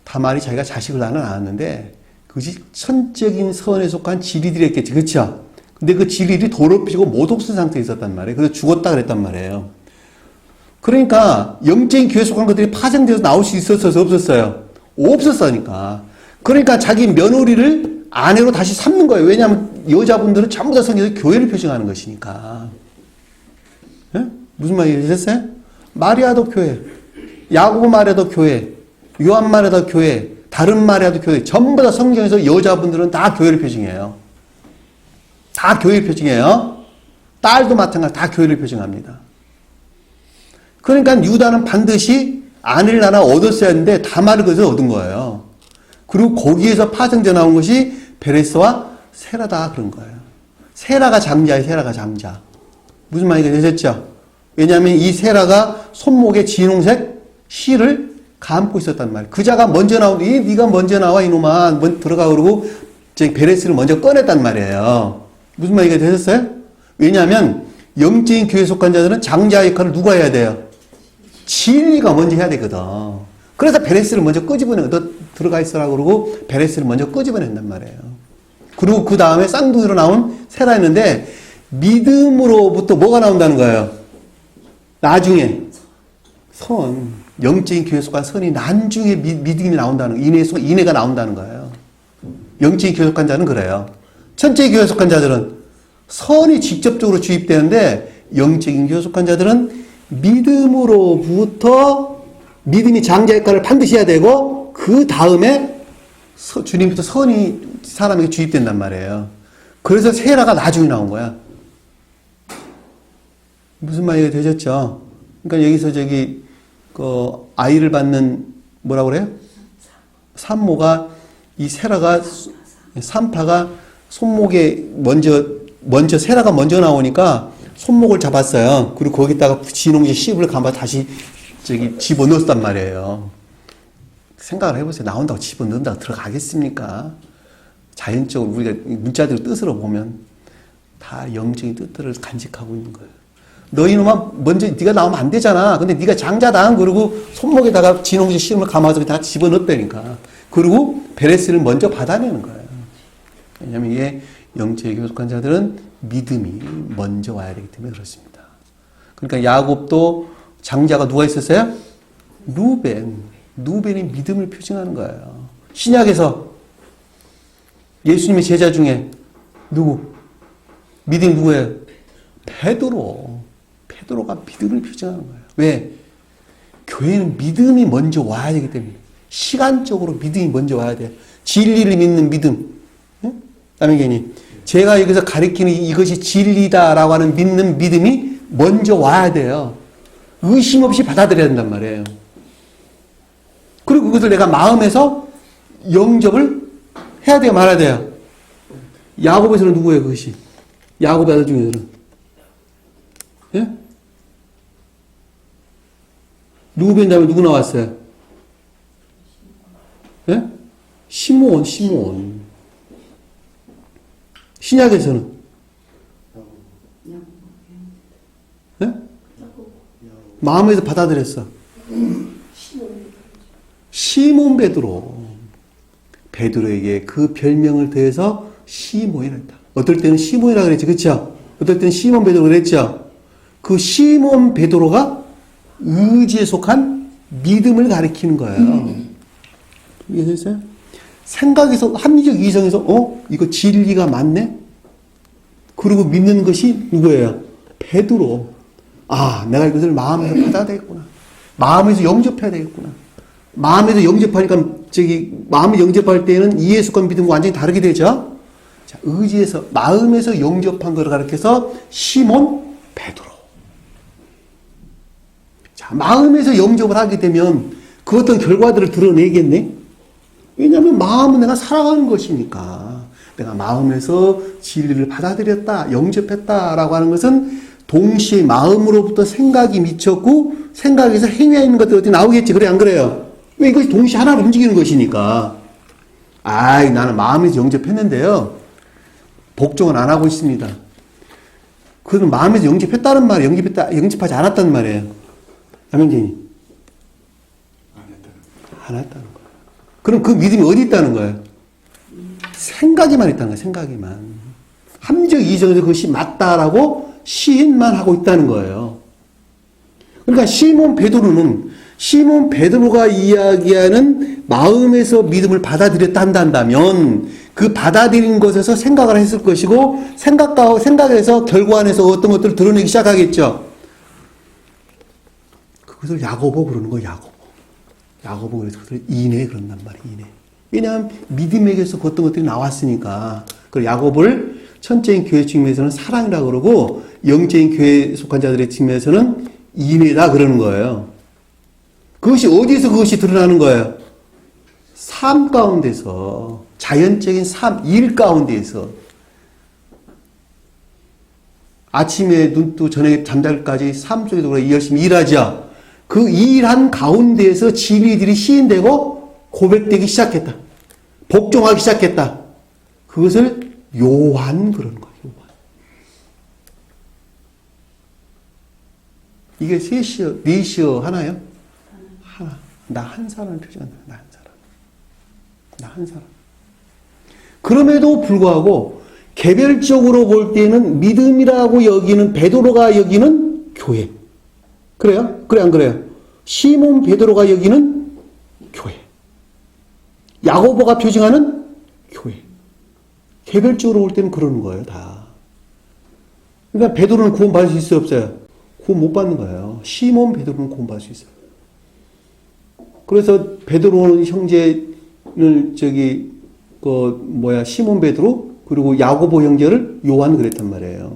다말이 자기가 자식을 하나 낳았는데 그것이 천적인 선에 속한 진리들이었겠지. 그렇죠? 근데 그 진리들이 더럽히고 모독된 상태에 있었단 말이에요. 그래서 죽었다 그랬단 말이에요. 그러니까 영적인 교회에 속한 것들이 파생돼서 나올 수 있었어요? 없었어요? 없었으니까. 그러니까 자기 며느리를 아내로 다시 삼는 거예요. 왜냐하면 여자분들은 전부 다 성경에서 교회를 표징하는 것이니까. 네? 무슨 말이 되셨어요? 마리아도 교회, 야고보 마리아도 교회, 요한 마리아도 교회, 다른 마리아도 교회. 전부 다 성경에서 여자분들은 다 교회를 표징해요. 다 교회를 표징해요. 딸도 마찬가지로 다 교회를 표징합니다. 그러니까 유다는 반드시 아내를 하나 얻었어야 했는데 다말을 거기서 얻은 거예요. 그리고 거기에서 파생되어 나온 것이 베레스와 세라다 그런 거예요. 세라가 장자예요. 세라가 장자. 무슨 말인지 되셨죠? 왜냐하면 이 세라가 손목에 진홍색 실을 감고 있었단 말이에요. 그자가 먼저 나오는데 네가 먼저 나와 이놈아 들어가 그러고 베레스를 먼저 꺼냈단 말이에요. 무슨 말인지 되셨어요? 왜냐하면 영적인 교회에 속한 자들은 장자 역할을 누가 해야 돼요? 진리가 먼저 해야 되거든. 그래서 베레스를 먼저 끄집어내. 너 들어가 있어라 그러고 베레스를 먼저 끄집어낸단 말이에요. 그리고 그 다음에 쌍둥이로 나온 세라 했는데 믿음으로부터 뭐가 나온다는 거예요? 나중에 선, 영적인 교회에 속한 선이 나중에 믿음이 나온다는 인애가 나온다는 거예요. 영적인 교회에 속한 자는 그래요. 천적인 교회에 속한 자들은 선이 직접적으로 주입되는데 영적인 교회에 속한 자들은 믿음으로부터 믿음이 장자 역할을 반드시 해야 되고 그 다음에 주님부터 선이 사람에게 주입된단 말이에요. 그래서 세라가 나중에 나온 거야. 무슨 말이 되셨죠? 그러니까 여기서 아이를 받는 뭐라고 그래요? 산모가 이 세라가 산파가 손목에 먼저 세라가 먼저 나오니까 손목을 잡았어요. 그리고 거기다가 진홍제 씹을 감아 다시 집어넣었단 말이에요. 생각을 해보세요. 나온다고 집어넣는다고 들어가겠습니까? 자연적으로 우리가 문자들 뜻으로 보면 다 영적인 뜻들을 간직하고 있는 거예요. 너희놈아 먼저 네가 나오면 안 되잖아. 근데 네가 장자다. 그러고 손목에다가 진홍지 씨름을 감아서 다 집어넣었다니까. 그리고 베레스를 먼저 받아내는 거예요. 왜냐하면 이게 영적에 속한 자들은 믿음이 먼저 와야 되기 때문에 그렇습니다. 그러니까 야곱도 장자가 누가 있었어요? 루벤이 믿음을 표징하는 거예요. 신약에서 예수님의 제자 중에 누구? 믿음이 누구예요? 베드로가 믿음을 표징하는 거예요. 왜? 교회는 믿음이 먼저 와야 되기 때문에. 시간적으로 믿음이 먼저 와야 돼요. 진리를 믿는 믿음. 남영견이 제가 여기서 가리키는 이것이 진리다라고 하는 믿는 믿음이 먼저 와야 돼요. 의심 없이 받아들여야 된단 말이에요. 그리고 그것을 내가 마음에서 영접을 해야 돼요, 말아야 돼요. 야곱에서는 누구예요, 그것이? 야곱의 아들 중에서는. 예? 루벤 다음에 누구 나왔어요? 예? 시므온. 신약에서는? 예? 마음에서 받아들였어. 시몬 베드로. 베드로에게 그 별명을 더해서 시몬이라 했다. 어떨 때는 시몬이라 그랬지, 그쵸? 어떨 때는 시몬 베드로 그랬죠? 그 시몬 베드로가 의지에 속한 믿음을 가리키는 거예요. 이해되세요? 생각에서, 합리적 이성에서, 이거 진리가 맞네? 그리고 믿는 것이 누구예요? 베드로. 아, 내가 이것을 마음에서 받아야 되겠구나. 마음에서 영접해야 되겠구나. 마음에서 영접하니까, 마음에 영접할 때는 이해에 속한 믿음과 완전히 다르게 되죠? 자, 의지에서, 마음에서 영접한 것을 가리켜서 시몬 베드로. 자, 마음에서 영접을 하게 되면 그 어떤 결과들을 드러내겠네? 왜냐하면 마음은 내가 살아가는 것이니까. 내가 마음에서 진리를 받아들였다, 영접했다라고 하는 것은 동시에 마음으로부터 생각이 미쳤고 생각에서 행위에 있는 것들이 어디 나오겠지. 그래, 안 그래요? 왜 이것이 동시에 하나로 움직이는 것이니까. 나는 마음에서 영접했는데요. 복종은 안 하고 있습니다. 그건 마음에서 영접했다는 말이에요. 영접하지 않았다는 말이에요. 남영진이. 안 했다는 거예요. 그럼 그 믿음이 어디 있다는 거예요? 생각에만 있다는 거예요. 생각에만. 합리적 이성에서 그것이 맞다라고 시인만 하고 있다는 거예요. 그러니까 시몬 베드로가 이야기하는 마음에서 믿음을 받아들였다 한다면 그 받아들인 것에서 생각을 했을 것이고 생각에서 결과안에서 어떤 것들을 드러내기 시작하겠죠. 그것을 야고보 그러는 거예요. 야고보 그래서 그것을 이내 그런단 말이에요. 이내. 왜냐하면 믿음에게서 그 어떤 것들이 나왔으니까. 그리고 야고보를 천적인 교회 측면에서는 사랑이라고 그러고 영적인 교회에 속한 자들의 측면에서는 이내다 그러는 거예요. 그것이 어디서 그것이 드러나는 거예요? 삶 가운데서, 자연적인 삶, 일 가운데에서. 아침에 눈 뜨고 저녁에 잠잘까지 삶 속에서 우리가 열심히 일하죠. 그 일한 가운데에서 진리들이 시인되고 고백되기 시작했다. 복종하기 시작했다. 그것을 요한 그러는 거예요. 요한. 이게 셋이요, 넷이요, 하나요? 하나. 나 한 사람을 표현한다. 나 한 사람. 그럼에도 불구하고 개별적으로 볼 때는 믿음이라고 여기는 베드로가 여기는 교회. 그래요? 그래 안 그래요? 시몬 베드로가 여기는 교회. 야고보가 표징하는 교회. 개별적으로 볼 때는 그러는 거예요, 다. 그러니까 베드로는 구원받을 수 있어요, 없어요? 구원 못 받는 거예요. 시몬 베드로는 구원받을 수 있어요. 그래서 베드로는 형제를 시몬 베드로 그리고 야고보 형제를 요한 그랬단 말이에요.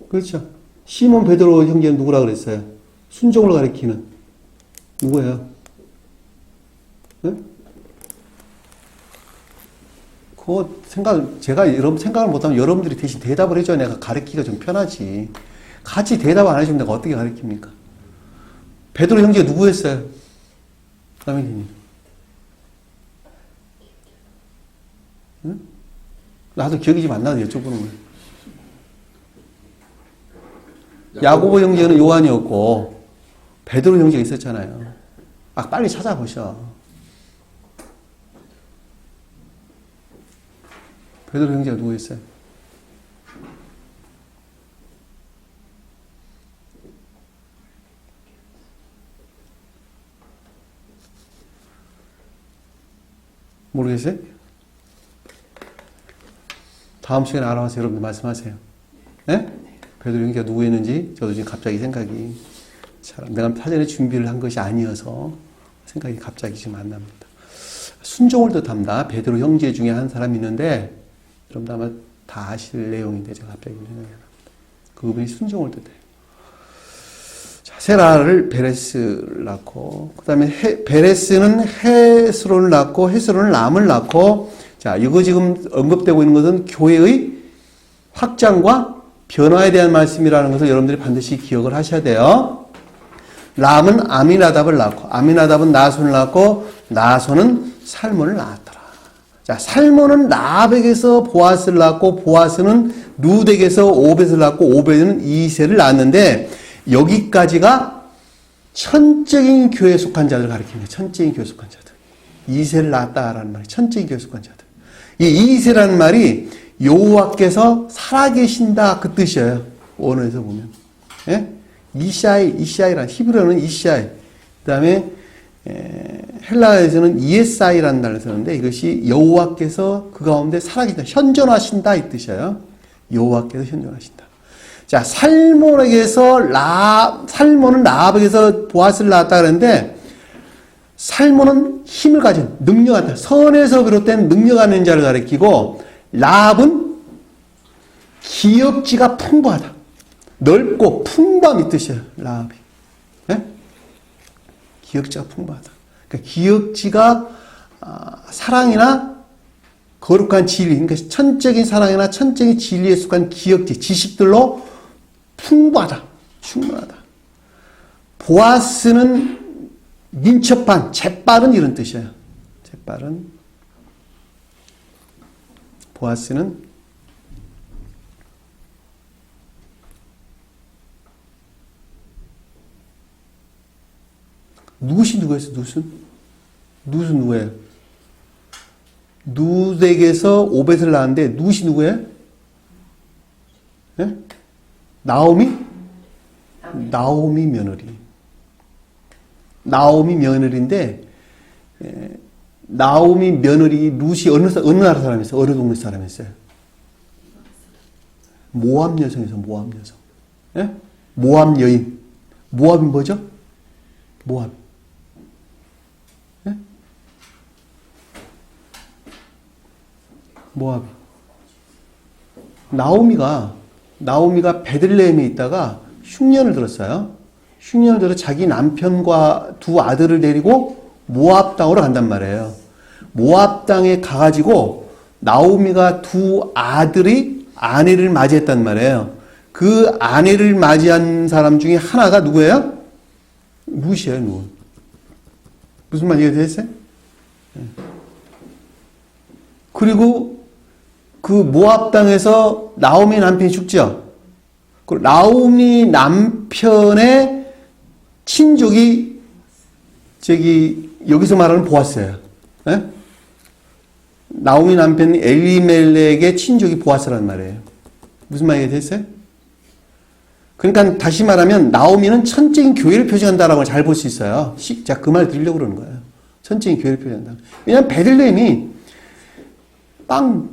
그렇죠? 시몬 베드로 형제는 누구라 그랬어요? 순종을 가리키는 누구예요? 네? 그거 제가 여러분 생각을 못하면 여러분들이 대신 대답을 해줘야 내가 가르치기가 좀 편하지. 같이 대답 안 해주면 내가 어떻게 가르칩니까? 베드로 형제가 누구였어요? 남영진님. 응? 나도 기억이 좀 안 나서 여쭤보는 거예요. 야고보 형제는 요한이었고 베드로 형제가 있었잖아요. 아, 빨리 찾아보셔. 베드로 형제가 누구였어요? 모르겠어요? 다음 시간에 알아와서 여러분들 말씀하세요. 예? 베드로 형제가 누구였는지 저도 지금 갑자기 생각이 내가 사전에 준비를 한 것이 아니어서 생각이 갑자기 지금 안 납니다. 순종을 뜻합니다. 베드로 형제 중에 한 사람이 있는데 여러분들 아마 다 아실 내용인데 제가 갑자기 생각이 납니다. 그분이 순종을 뜻해요. 자, 세라를 베레스를 낳고 그 다음에 베레스는 헤스론을 낳고 헤스론은 람을 낳고 자, 이거 지금 언급되고 있는 것은 교회의 확장과 변화에 대한 말씀이라는 것을 여러분들이 반드시 기억을 하셔야 돼요. 람은 아미나답을 낳고 아미나답은 나손을 낳고 나손은 살몬을 낳았더라. 자, 살몬은 라합에게서 보아스를 낳고 보아스는 룻에게서 오벳을 낳고 오벳은 이새를 낳았는데 여기까지가 천적인 교회에 속한 자들을 가리킵니다. 천적인 교회에 속한 자들. 이새를 낳았다라는 말이 천적인 교회에 속한 자들. 이 이새라는 말이 여호와께서 살아계신다 그 뜻이에요. 원어에서 보면. 예? 이샤이라는 히브리어는 이샤이. 그다음에 헬라어에서는 이에사이라는 단어를 쓰는데 이것이 여호와께서 그 가운데 살아계신다. 현존하신다 이 뜻이에요. 여호와께서 현존하신다. 자, 살몬은 라합에게서 보아스를 낳았다 그랬는데 살몬은 힘을 가진 능력한 선에서 비롯된 능력하는 자를 가리키고 라합은 기업지가 풍부하다. 넓고 풍부함이 뜻이에요. 라합이. 네? 기업지가 풍부하다. 그러니까 기업지가 사랑이나 거룩한 진리, 그러니까 천적인 사랑이나 천적인 진리에 속한 기업지, 지식들로 풍부하다. 충분하다. 보아스는 민첩한, 재빠른 이런 뜻이에요. 재빠른. 보아스는 룻이 누구였어? 룻은 누구예요? 룻에게서 오벳을 낳았는데 룻이 누구예요? 네? 나오미 며느리. 나오미 며느리인데 나오미 며느리 룻이 어느 나라 사람이었어요? 어느 동네 사람이었어요? 모압 여성에서 모압 여성. 예? 모압 여인. 모압이 뭐죠? 모압. 예? 모압. 나오미가 베들레헴에 있다가 흉년을 들었어요. 흉년을 들어 자기 남편과 두 아들을 데리고 모압 땅으로 간단 말이에요. 모압 땅에 가가지고 나오미가 두 아들이 아내를 맞이했단 말이에요. 그 아내를 맞이한 사람 중에 하나가 누구예요? 룻이에요, 룻. 무슨 말 이해되셨어요? 그리고 그 모압 땅에서 나오미 남편이 죽죠. 그 나오미 남편의 친족이 여기서 말하는 보아스예요. 네? 나오미 남편 엘리멜렉의 친족이 보아스라는 말이에요. 무슨 말이 됐어요? 그러니까 다시 말하면 나오미는 천적인 교회를 표시한다라는 걸 잘 볼 수 있어요. 자, 그 말 드리려고 그러는 거예요. 천적인 교회를 표시한다. 왜냐하면 베들레헴이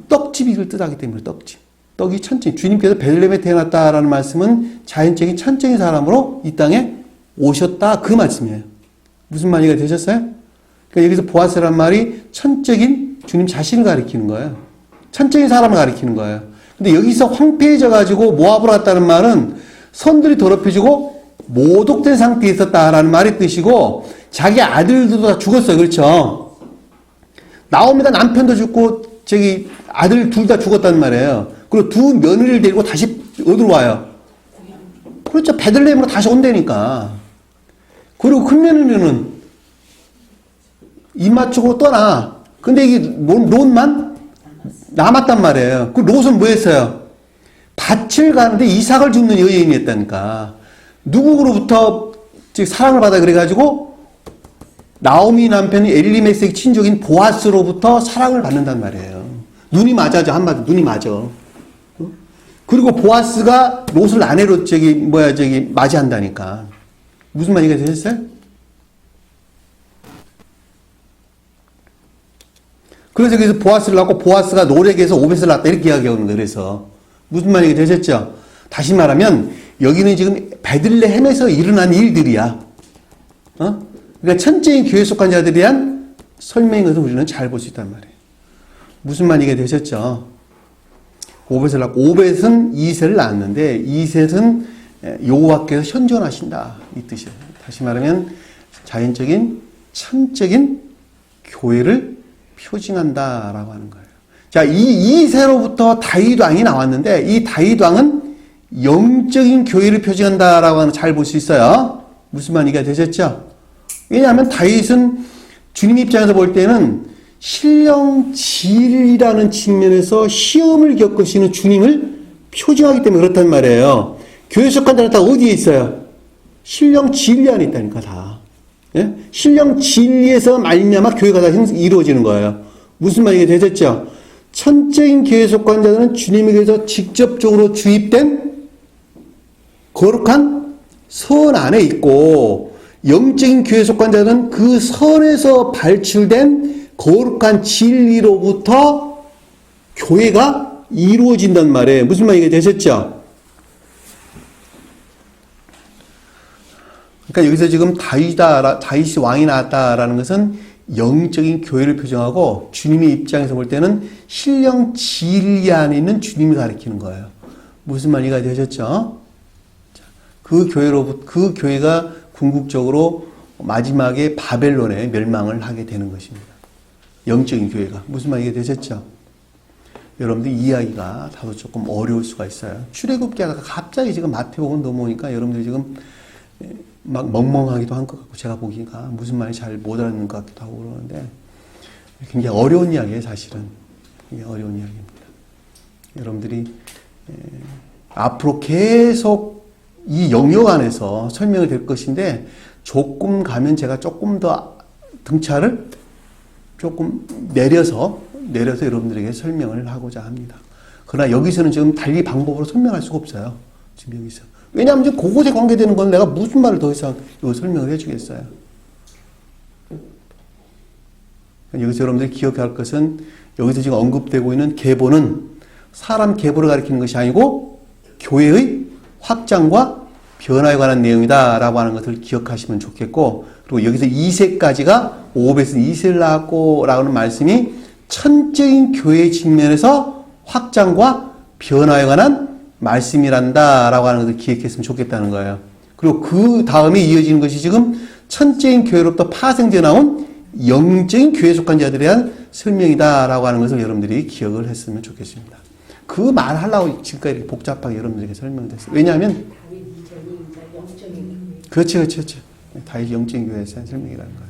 떡집을 뜻하기 때문에 떡집. 떡이 천적인, 주님께서 베들레헴에 태어났다라는 말씀은 자연적인 천적인 사람으로 이 땅에 오셨다 그 말씀이에요. 무슨 말이가 되셨어요? 그러니까 여기서 보아스란 말이 천적인 주님 자신을 가리키는 거예요. 천적인 사람을 가리키는 거예요. 근데 여기서 황폐해져 가지고 모압으로 갔다는 말은 선들이 더럽혀지고 모독된 상태에 있었다라는 말의 뜻이고 자기 아들들도 다 죽었어요. 그렇죠? 나오미가 남편도 죽고 아들 둘 다 죽었단 말이에요. 그리고 두 며느리를 데리고 다시 어디로 와요? 그렇죠. 베들레헴으로 다시 온다니까. 그리고 큰 며느리는 입 맞추고 떠나. 근데 이게 롯만 남았단 말이에요. 그 롯은 뭐 했어요? 밭을 가는데 이삭을 줍는 여인이었다니까. 누구로부터 즉 사랑을 받아 그래가지고 나오미 남편이 엘리메섹 친족인 보아스로부터 사랑을 받는단 말이에요. 눈이 맞아죠. 한마디 눈이 맞아. 그리고 보아스가 롯을 아내로 맞이한다니까. 무슨 말인가 되셨어요? 그래서 보아스를 낳고 보아스가 롯에게서 오벳을 낳았다 이렇게 이야기하는 거예요. 그래서 무슨 말인가 되셨죠? 다시 말하면 여기는 지금 베들레헴에서 일어난 일들이야. 그러니까 천재인 교회에 속한 자들에 대한 설명인 것을 우리는 잘 볼 수 있단 말이에요. 무슨 말인가 되셨죠? 오벳을 낳고 오벳은 이셋을 낳았는데 이셋은 여호와께서 현존하신다 이 뜻이에요. 다시 말하면 자연적인 천적인 교회를 표징한다라고 하는 거예요. 자, 이 이세로부터 다윗 왕이 나왔는데 이 다윗 왕은 영적인 교회를 표징한다라고 하는 잘 볼 수 있어요. 무슨 말인가 되셨죠? 왜냐하면 다윗은 주님 입장에서 볼 때는 신령질이라는 측면에서 시험을 겪으시는 주님을 표징하기 때문에 그렇단 말이에요. 교회 속한 자는 다 어디에 있어요? 신령진리 안에 있다니까 다. 예? 신령진리에서 말미암아 교회가 다 이루어지는 거예요. 무슨 말인가 되셨죠? 천적인 교회에 속한 자들은 주님에게서 직접적으로 주입된 거룩한 선 안에 있고 영적인 교회에 속한 자들은 그 선에서 발출된 거룩한 진리로부터 교회가 이루어진단 말이에요. 무슨 말인가 되셨죠? 그러니까 여기서 지금 다윗이 왕이 나왔다라는 것은 영적인 교회를 표정하고 주님의 입장에서 볼 때는 신령 진리 안에 있는 주님을 가리키는 거예요. 무슨 말인가 되셨죠? 그 교회가 궁극적으로 마지막에 바벨론의 멸망을 하게 되는 것입니다. 영적인 교회가. 무슨 말인가 되셨죠? 여러분들 이해하기가 다소 조금 어려울 수가 있어요. 출애굽기가 갑자기 지금 마태복음 넘어오니까 여러분들이 지금 막 멍멍하기도 한 것 같고 제가 보기가 무슨 말인지 잘 못 알아듣는 것 같기도 하고 그러는데 굉장히 어려운 이야기예요. 사실은. 굉장히 어려운 이야기입니다. 여러분들이 앞으로 계속 이 영역 안에서 설명이 될 것인데 조금 가면 제가 조금 더 등차를 조금 내려서 여러분들에게 설명을 하고자 합니다. 그러나 여기서는 지금 달리 방법으로 설명할 수가 없어요. 지금 여기서. 왜냐하면 지금 그곳에 관계되는 건 내가 무슨 말을 더 이상 설명을 해주겠어요. 여기서 여러분들이 기억해야 할 것은 여기서 지금 언급되고 있는 계보는 사람 계보를 가리키는 것이 아니고 교회의 확장과 변화에 관한 내용이다라고 하는 것을 기억하시면 좋겠고, 그리고 여기서 2세까지가 오벳은 2세를 낳았고 라고 하는 말씀이 천적인 교회의 측면에서 확장과 변화에 관한 말씀이란다라고 하는 것을 기억했으면 좋겠다는 거예요. 그리고 그 다음에 이어지는 것이 지금 천적인 교회로부터 파생되어 나온 영적인 교회에 속한 자들에 대한 설명이다라고 하는 것을 여러분들이 기억을 했으면 좋겠습니다. 그 말 하려고 지금까지 이렇게 복잡하게 여러분들에게 설명됐어요. 왜냐하면 그렇죠. 다윗 영적인 교회에 대한 설명이라는 거예요.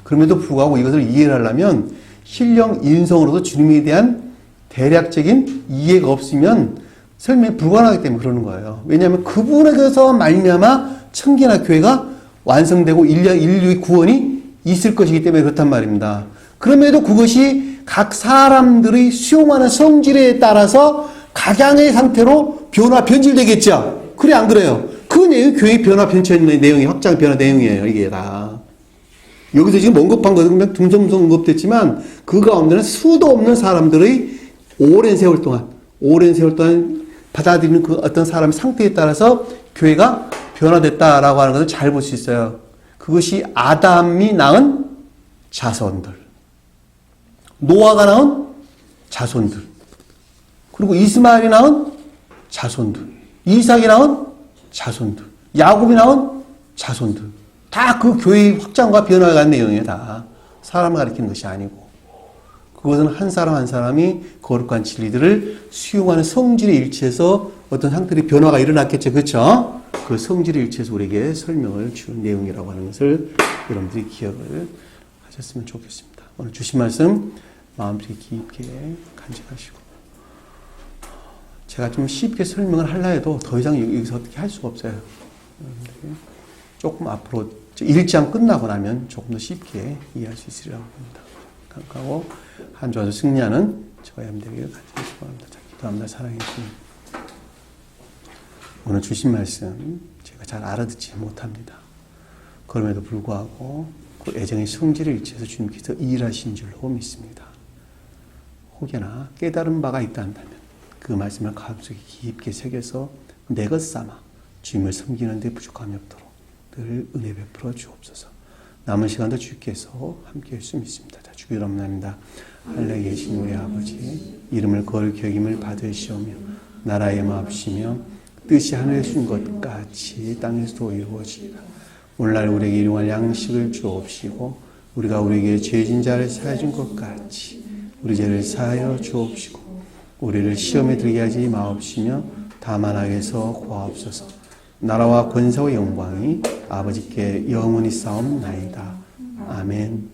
그럼에도 불구하고 이것을 이해를 하려면 신령 인성으로도 주님에 대한 대략적인 이해가 없으면 설명이 불가능하기 때문에 그러는 거예요. 왜냐하면 그분에게서 말미암아 천계나 교회가 완성되고 인류의 구원이 있을 것이기 때문에 그렇단 말입니다. 그럼에도 그것이 각 사람들의 수용하는 성질에 따라서 각양의 상태로 변질되겠죠. 그래 안 그래요? 그 내용이 교회의 변화 편차의 내용이 확장 변화 내용이에요. 이게 다. 여기서 지금 언급한 것은 둥성둥성 언급됐지만 그 가운데는 수도 없는 사람들의 오랜 세월 동안 받아들이는 그 어떤 사람의 상태에 따라서 교회가 변화됐다라고 하는 것을 잘 볼 수 있어요. 그것이 아담이 낳은 자손들, 노아가 낳은 자손들, 그리고 이스마엘이 낳은 자손들, 이삭이 낳은 자손들, 야곱이 낳은 자손들, 다 그 교회의 확장과 변화가 간 내용이에요. 다 사람을 가리키는 것이 아니고, 그것은 한 사람 한 사람이 거룩한 진리들을 수용하는 성질에 일치해서 어떤 상태의 변화가 일어났겠죠. 그렇죠? 그 성질에 일치해서 우리에게 설명을 주는 내용이라고 하는 것을 여러분들이 기억을 하셨으면 좋겠습니다. 오늘 주신 말씀 마음속에 깊게 간직하시고 제가 좀 쉽게 설명을 하려 해도 더 이상 여기서 어떻게 할 수가 없어요. 조금 앞으로 1장 끝나고 나면 조금 더 쉽게 이해할 수 있으리라고 봅니다. 하고 한 주 아주 승리하는 저와 여러분들에게 간절히 소원합니다. 기도합니다. 사랑해 주님. 오늘 주신 말씀 제가 잘 알아듣지 못합니다. 그럼에도 불구하고 그 애정의 성질을 일치해서 주님께서 일하신 줄로 믿습니다. 혹여나 깨달은 바가 있다면 그 말씀을 가슴속에 깊게 새겨서 내 것 삼아 주님을 섬기는 데 부족함이 없도록 늘 은혜 베풀어 주옵소서. 남은 시간도 주께서 함께 할 수 믿습니다. 자, 주기도 합니다. 하늘에 계신 우리 아버지, 이름을 거룩히 여김을 받으시오며 나라의 마옵시며 뜻이 하늘에 준 것 같이 땅에서도 이루어지리라. 오늘날 우리에게 일용할 양식을 주옵시고 우리가 우리에게 죄진 자를 사하여 준 것 같이 우리 죄를 사하여 주옵시고 우리를 시험에 들게 하지 마옵시며 다만 악에서 구하옵소서. 나라와 권세와 영광이 아버지께 영원히 싸움나이다. 아멘.